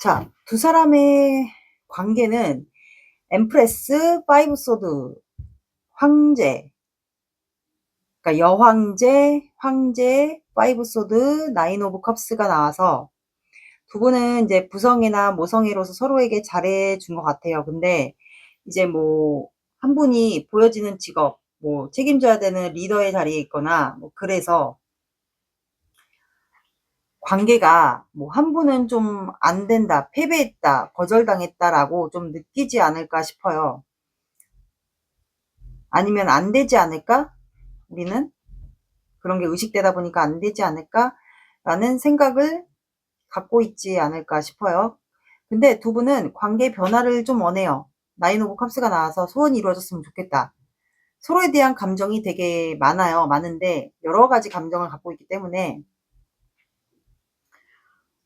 자, 두 사람의 관계는 엠프레스, 파이브 소드, 황제, 그러니까 여황제, 황제, 파이브 소드, 나인 오브 컵스가 나와서 두 분은 이제 부성애나 모성애로서 서로에게 잘해준 것 같아요. 근데 이제 뭐 한 분이 보여지는 직업, 뭐 책임져야 되는 리더의 자리에 있거나 뭐 그래서 관계가 뭐 한 분은 좀 안 된다, 패배했다, 거절당했다라고 좀 느끼지 않을까 싶어요. 아니면 안 되지 않을까? 우리는 그런 게 의식되다 보니까 안 되지 않을까라는 생각을 갖고 있지 않을까 싶어요. 근데 두 분은 관계 변화를 좀 원해요. 나인 오브 컵스가 나와서 소원이 이루어졌으면 좋겠다. 서로에 대한 감정이 되게 많아요. 많은데 여러 가지 감정을 갖고 있기 때문에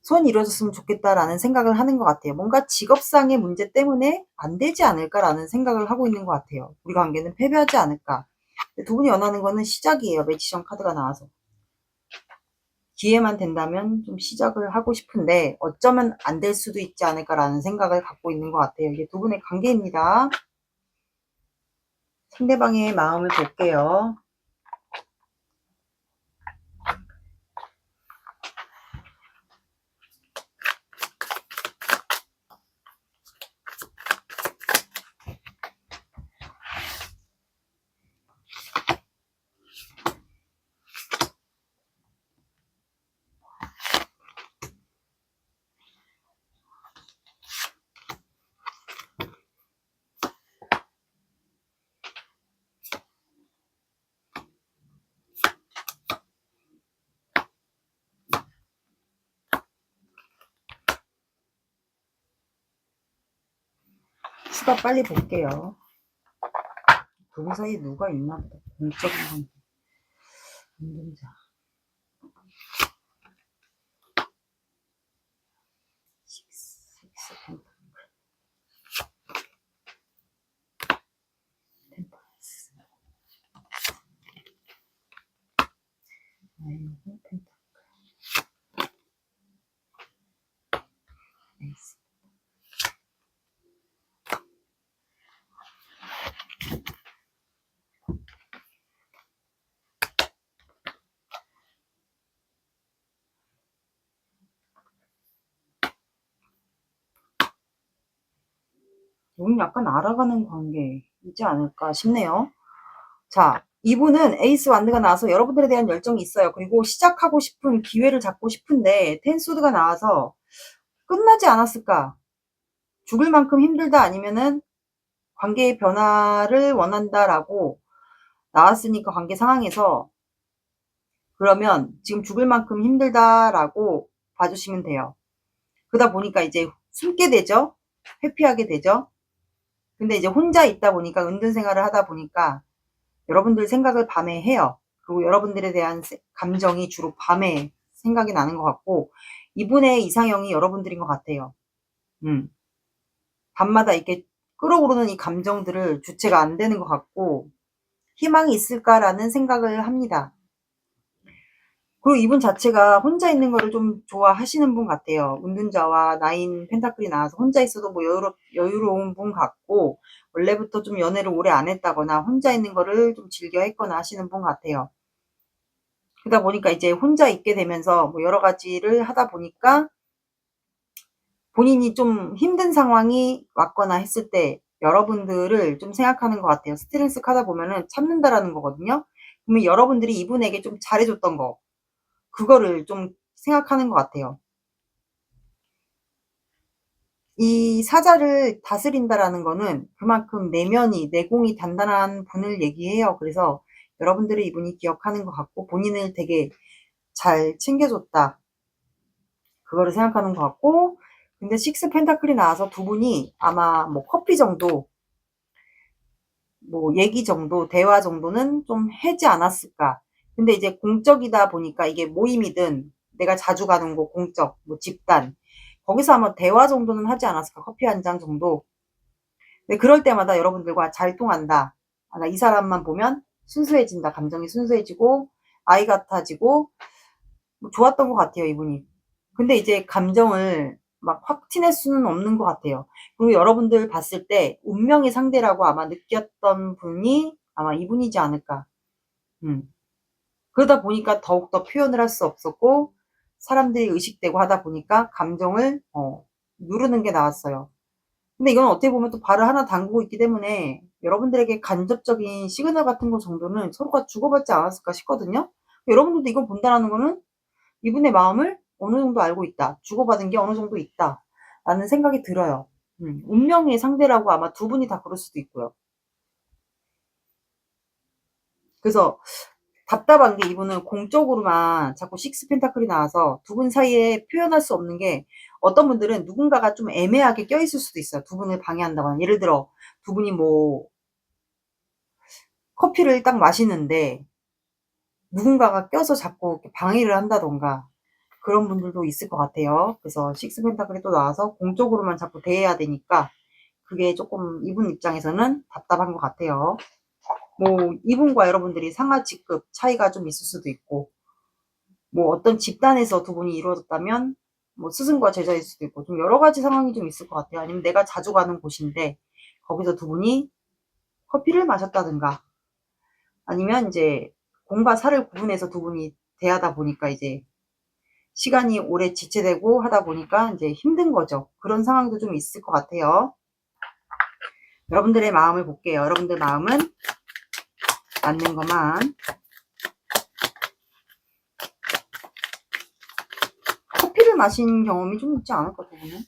소원이 이루어졌으면 좋겠다라는 생각을 하는 것 같아요. 뭔가 직업상의 문제 때문에 안 되지 않을까라는 생각을 하고 있는 것 같아요. 우리 관계는 패배하지 않을까. 두 분이 원하는 거는 시작이에요. 매지션 카드가 나와서. 기회만 된다면 좀 시작을 하고 싶은데 어쩌면 안 될 수도 있지 않을까라는 생각을 갖고 있는 것 같아요. 이게 두 분의 관계입니다. 상대방의 마음을 볼게요. 수가 빨리 볼게요. 두 분 사이에 누가 있나 보다. 공적인 관계. 운동자. 이건 약간 알아가는 관계이지 않을까 싶네요. 자, 이분은 에이스 완드가 나와서 여러분들에 대한 열정이 있어요. 그리고 시작하고 싶은 기회를 잡고 싶은데 텐소드가 나와서 끝나지 않았을까? 죽을 만큼 힘들다 아니면은 관계의 변화를 원한다라고 나왔으니까 관계 상황에서 그러면 지금 죽을 만큼 힘들다라고 봐주시면 돼요. 그러다 보니까 이제 숨게 되죠. 회피하게 되죠. 근데 이제 혼자 있다 보니까 은둔 생활을 하다 보니까 여러분들 생각을 밤에 해요. 그리고 여러분들에 대한 감정이 주로 밤에 생각이 나는 것 같고 이분의 이상형이 여러분들인 것 같아요. 밤마다 이렇게 끓어오르는 이 감정들을 주체가 안 되는 것 같고 희망이 있을까라는 생각을 합니다. 그리고 이분 자체가 혼자 있는 거를 좀 좋아하시는 분 같아요. 운둔자와 나인 펜타클이 나와서 혼자 있어도 뭐 여유로운 분 같고 원래부터 좀 연애를 오래 안 했다거나 혼자 있는 거를 좀 즐겨 했거나 하시는 분 같아요. 그러다 보니까 이제 혼자 있게 되면서 뭐 여러 가지를 하다 보니까 본인이 좀 힘든 상황이 왔거나 했을 때 여러분들을 좀 생각하는 것 같아요. 스트레스 카드 보면은 참는다라는 거거든요. 그러면 여러분들이 이분에게 좀 잘해줬던 거 그거를 좀 생각하는 것 같아요. 이 사자를 다스린다라는 거는 그만큼 내공이 단단한 분을 얘기해요. 그래서 여러분들이 이분이 기억하는 것 같고 본인을 되게 잘 챙겨줬다. 그거를 생각하는 것 같고, 근데 식스 펜타클이 나와서 두 분이 아마 뭐 커피 정도, 뭐 얘기 정도, 대화 정도는 좀 하지 않았을까. 근데 이제 공적이다 보니까 이게 모임이든 내가 자주 가는 곳 공적, 뭐 집단, 거기서 아마 대화 정도는 하지 않았을까. 커피 한 잔 정도. 근데 그럴 때마다 여러분들과 잘 통한다. 아, 나 이 사람만 보면 순수해진다. 감정이 순수해지고 아이 같아지고 뭐 좋았던 것 같아요, 이분이. 근데 이제 감정을 막 확 티낼 수는 없는 것 같아요. 그리고 여러분들 봤을 때 운명의 상대라고 아마 느꼈던 분이 아마 이분이지 않을까. 음. 그러다 보니까 더욱더 표현을 할 수 없었고 사람들이 의식되고 하다 보니까 감정을 누르는 게 나왔어요. 근데 이건 어떻게 보면 또 발을 하나 담그고 있기 때문에 여러분들에게 간접적인 시그널 같은 거 정도는 서로가 주고받지 않았을까 싶거든요. 여러분들도 이걸 본다는 거는 이분의 마음을 어느 정도 알고 있다. 주고받은 게 어느 정도 있다. 라는 생각이 들어요. 운명의 상대라고 아마 두 분이 다 그럴 수도 있고요. 그래서 답답한 게 이분은 공적으로만 자꾸 식스 펜타클이 나와서 두 분 사이에 표현할 수 없는 게 어떤 분들은 누군가가 좀 애매하게 껴있을 수도 있어요. 두 분을 방해한다거나. 예를 들어 두 분이 뭐 커피를 딱 마시는데 누군가가 껴서 자꾸 방해를 한다던가 그런 분들도 있을 것 같아요. 그래서 식스 펜타클이 또 나와서 공적으로만 자꾸 대해야 되니까 그게 조금 이분 입장에서는 답답한 것 같아요. 뭐 이분과 여러분들이 상하 직급 차이가 좀 있을 수도 있고 뭐 어떤 집단에서 두 분이 이루어졌다면 뭐 스승과 제자일 수도 있고 좀 여러 가지 상황이 좀 있을 것 같아요. 아니면 내가 자주 가는 곳인데 거기서 두 분이 커피를 마셨다든가 아니면 이제 공과 사를 구분해서 두 분이 대하다 보니까 이제 시간이 오래 지체되고 하다 보니까 이제 힘든 거죠. 그런 상황도 좀 있을 것 같아요. 여러분들의 마음을 볼게요. 여러분들 마음은 맞는 것만. 커피를 마신 경험이 좀 있지 않을까, 두 분은?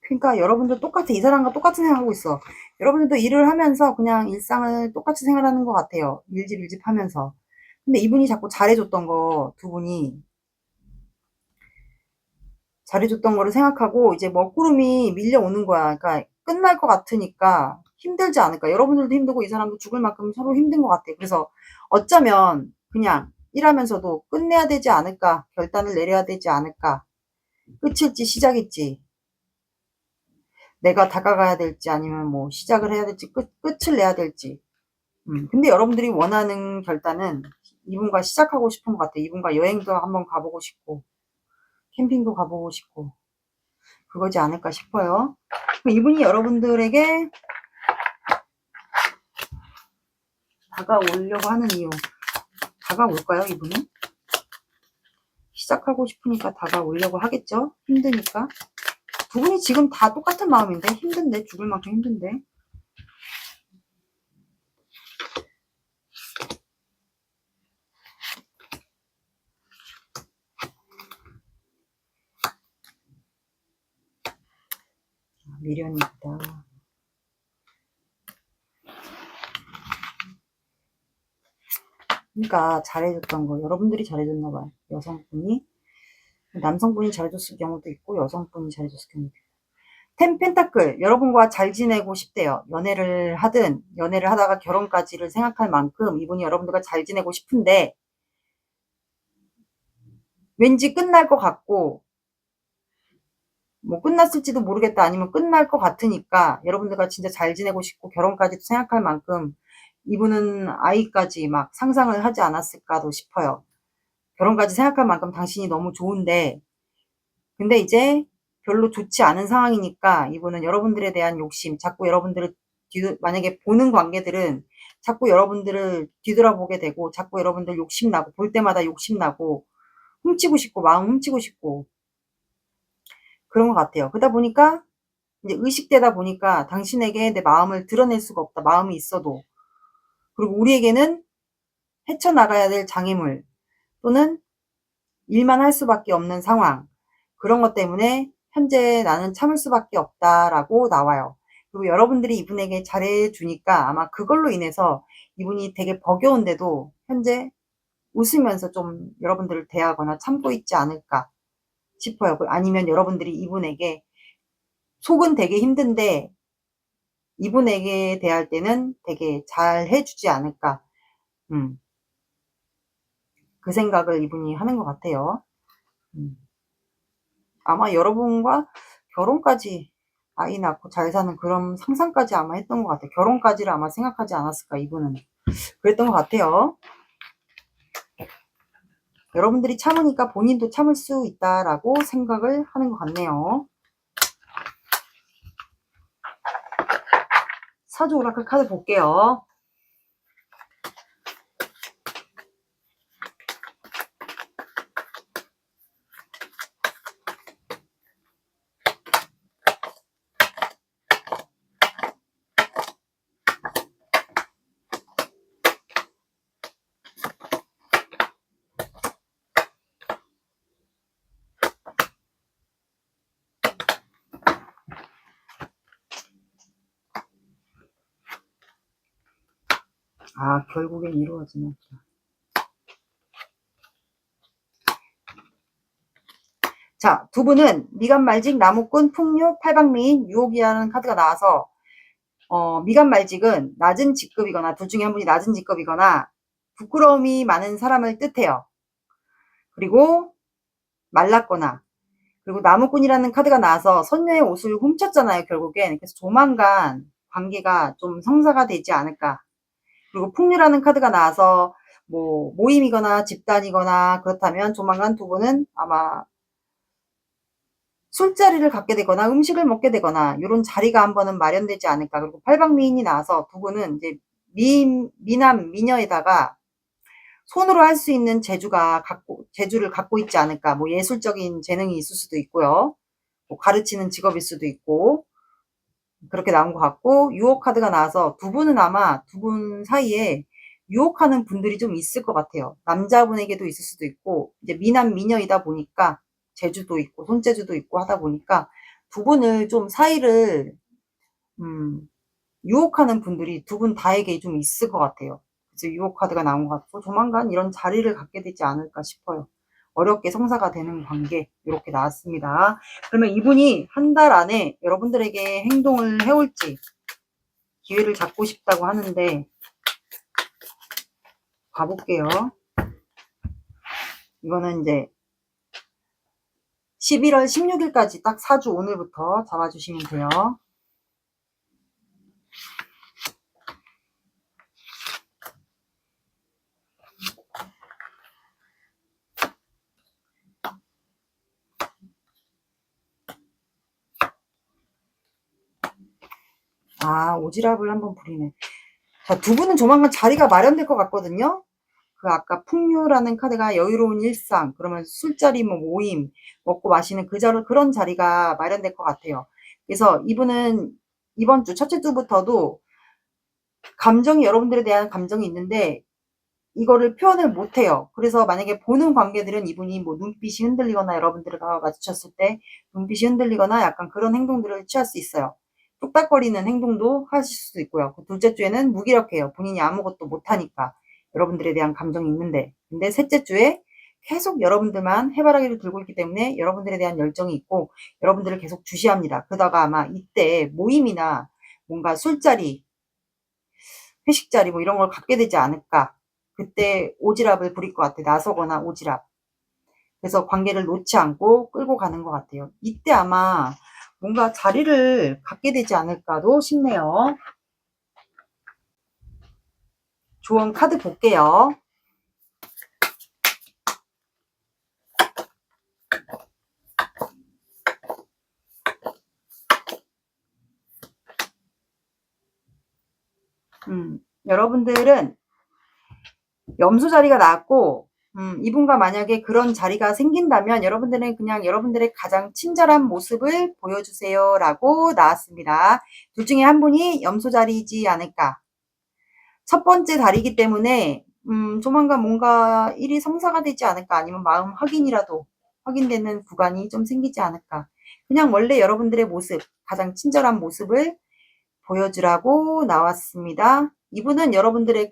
그러니까 여러분들 똑같아. 이 사람과 똑같은 생각하고 있어. 여러분들도 일을 하면서 그냥 일상을 똑같이 생활하는 것 같아요. 일집 하면서. 근데 이분이 자꾸 잘해줬던 거, 두 분이 잘해줬던 거를 생각하고 이제 먹구름이 밀려오는 거야. 그러니까 끝날 것 같으니까 힘들지 않을까. 여러분들도 힘들고 이 사람도 죽을 만큼 서로 힘든 것 같아요. 그래서 어쩌면 그냥 일하면서도 끝내야 되지 않을까. 결단을 내려야 되지 않을까. 끝일지 시작일지. 내가 다가가야 될지 아니면 뭐 시작을 해야 될지 끝을 내야 될지. 근데 여러분들이 원하는 결단은 이분과 시작하고 싶은 것 같아요. 이분과 여행도 한번 가보고 싶고 캠핑도 가보고 싶고 그거지 않을까 싶어요. 이분이 여러분들에게 다가오려고 하는 이유. 다가올까요, 이분은? 시작하고 싶으니까 다가오려고 하겠죠? 힘드니까. 두 분이 지금 다 똑같은 마음인데 힘든데 죽을 만큼 힘든데 미련이 있다. 그러니까 잘해줬던 거 여러분들이 잘해줬나 봐요. 여성분이 남성분이 잘해줬을 경우도 있고 여성분이 잘해줬을 경우도 있고 텐 펜타클 여러분과 잘 지내고 싶대요. 연애를 하든 연애를 하다가 결혼까지를 생각할 만큼 이분이 여러분들과 잘 지내고 싶은데 왠지 끝날 것 같고 뭐 끝났을지도 모르겠다 아니면 끝날 것 같으니까 여러분들과 진짜 잘 지내고 싶고 결혼까지도 생각할 만큼 이분은 아이까지 막 상상을 하지 않았을까도 싶어요. 결혼까지 생각할 만큼 당신이 너무 좋은데 근데 이제 별로 좋지 않은 상황이니까 이분은 여러분들에 대한 욕심 자꾸 여러분들을 만약에 보는 관계들은 자꾸 여러분들을 뒤돌아보게 되고 자꾸 여러분들 욕심나고 볼 때마다 욕심나고 훔치고 싶고 마음 훔치고 싶고 그런 것 같아요. 그러다 보니까 이제 의식되다 보니까 당신에게 내 마음을 드러낼 수가 없다. 마음이 있어도. 그리고 우리에게는 헤쳐나가야 될 장애물 또는 일만 할 수밖에 없는 상황. 그런 것 때문에 현재 나는 참을 수밖에 없다라고 나와요. 그리고 여러분들이 이분에게 잘해주니까 아마 그걸로 인해서 이분이 되게 버겨운데도 현재 웃으면서 좀 여러분들을 대하거나 참고 있지 않을까 싶어요. 아니면 여러분들이 이분에게 속은 되게 힘든데 이분에게 대할 때는 되게 잘 해주지 않을까. 그 생각을 이분이 하는 것 같아요. 아마 여러분과 결혼까지 아이 낳고 잘 사는 그런 상상까지 아마 했던 것 같아요. 결혼까지를 아마 생각하지 않았을까 이분은. 그랬던 것 같아요. 여러분들이 참으니까 본인도 참을 수 있다라고 생각을 하는 것 같네요. 사주 오라클 카드 볼게요. 아, 결국엔 이루어지는. 자, 두 분은 미간말직, 나무꾼, 풍류, 팔방미인, 유혹이라는 카드가 나와서 미간말직은 낮은 직급이거나 둘 중에 한 분이 낮은 직급이거나 부끄러움이 많은 사람을 뜻해요. 그리고 말랐거나 그리고 나무꾼이라는 카드가 나와서 선녀의 옷을 훔쳤잖아요. 결국엔. 그래서 조만간 관계가 좀 성사가 되지 않을까. 그리고 풍류라는 카드가 나와서 뭐 모임이거나 집단이거나 그렇다면 조만간 두 분은 아마 술자리를 갖게 되거나 음식을 먹게 되거나 이런 자리가 한 번은 마련되지 않을까. 그리고 팔방미인이 나와서 두 분은 이제 미남 미녀에다가 손으로 할 수 있는 재주를 갖고 있지 않을까. 뭐 예술적인 재능이 있을 수도 있고요. 뭐 가르치는 직업일 수도 있고 그렇게 나온 것 같고 유혹 카드가 나와서 두 분은 아마 두 분 사이에 유혹하는 분들이 좀 있을 것 같아요. 남자분에게도 있을 수도 있고 이제 미남 미녀이다 보니까 재주도 있고 손재주도 있고 하다 보니까 두 분을 좀 사이를 유혹하는 분들이 두 분 다에게 좀 있을 것 같아요. 그래서 유혹 카드가 나온 것 같고 조만간 이런 자리를 갖게 되지 않을까 싶어요. 어렵게 성사가 되는 관계 이렇게 나왔습니다. 그러면 이분이 한 달 안에 여러분들에게 행동을 해올지 기회를 잡고 싶다고 하는데 봐볼게요. 이거는 이제 11월 16일까지 딱 4주 오늘부터 잡아주시면 돼요. 아, 오지랖을 한번 부리네. 자, 두 분은 조만간 자리가 마련될 것 같거든요. 그 아까 풍류라는 카드가 여유로운 일상, 그러면 술자리, 뭐 모임, 먹고 마시는 그런 자리가 마련될 것 같아요. 그래서 이분은 이번 주 첫째 주부터도 감정이 여러분들에 대한 감정이 있는데 이거를 표현을 못해요. 그래서 만약에 보는 관계들은 이분이 뭐 눈빛이 흔들리거나 여러분들과 마주쳤을 때 눈빛이 흔들리거나 약간 그런 행동들을 취할 수 있어요. 뚝딱거리는 행동도 하실 수도 있고요. 그 둘째 주에는 무기력해요. 본인이 아무것도 못하니까 여러분들에 대한 감정이 있는데 근데 셋째 주에 계속 여러분들만 해바라기를 들고 있기 때문에 여러분들에 대한 열정이 있고 여러분들을 계속 주시합니다. 그러다가 아마 이때 모임이나 뭔가 술자리, 회식자리 뭐 이런 걸 갖게 되지 않을까. 그때 오지랖을 부릴 것 같아요. 나서거나 오지랖. 그래서 관계를 놓지 않고 끌고 가는 것 같아요. 이때 아마 뭔가 자리를 갖게 되지 않을까도 싶네요. 조언 카드 볼게요. 여러분들은 염소 자리가 나왔고 이분과 만약에 그런 자리가 생긴다면 여러분들은 그냥 여러분들의 가장 친절한 모습을 보여주세요 라고 나왔습니다. 둘 중에 한 분이 염소 자리이지 않을까. 첫 번째 달이기 때문에 조만간 뭔가 일이 성사가 되지 않을까, 아니면 마음 확인되는 구간이 좀 생기지 않을까. 그냥 원래 여러분들의 모습, 가장 친절한 모습을 보여주라고 나왔습니다. 이분은 여러분들의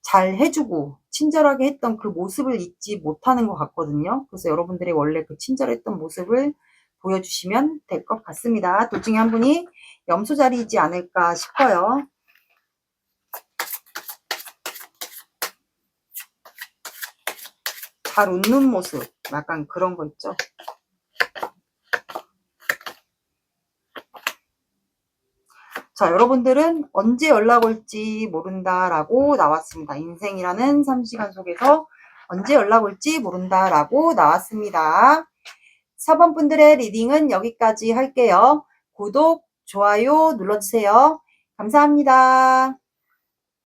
잘 해주고 친절하게 했던 그 모습을 잊지 못하는 것 같거든요. 그래서 여러분들의 원래 그 친절했던 모습을 보여주시면 될 것 같습니다. 둘 중에 한 분이 염소 자리이지 않을까 싶어요. 잘 웃는 모습, 약간 그런 거 있죠. 자, 여러분들은 언제 연락 올지 모른다라고 나왔습니다. 인생이라는 3시간 속에서 언제 연락 올지 모른다라고 나왔습니다. 4번 분들의 리딩은 여기까지 할게요. 구독, 좋아요 눌러주세요. 감사합니다.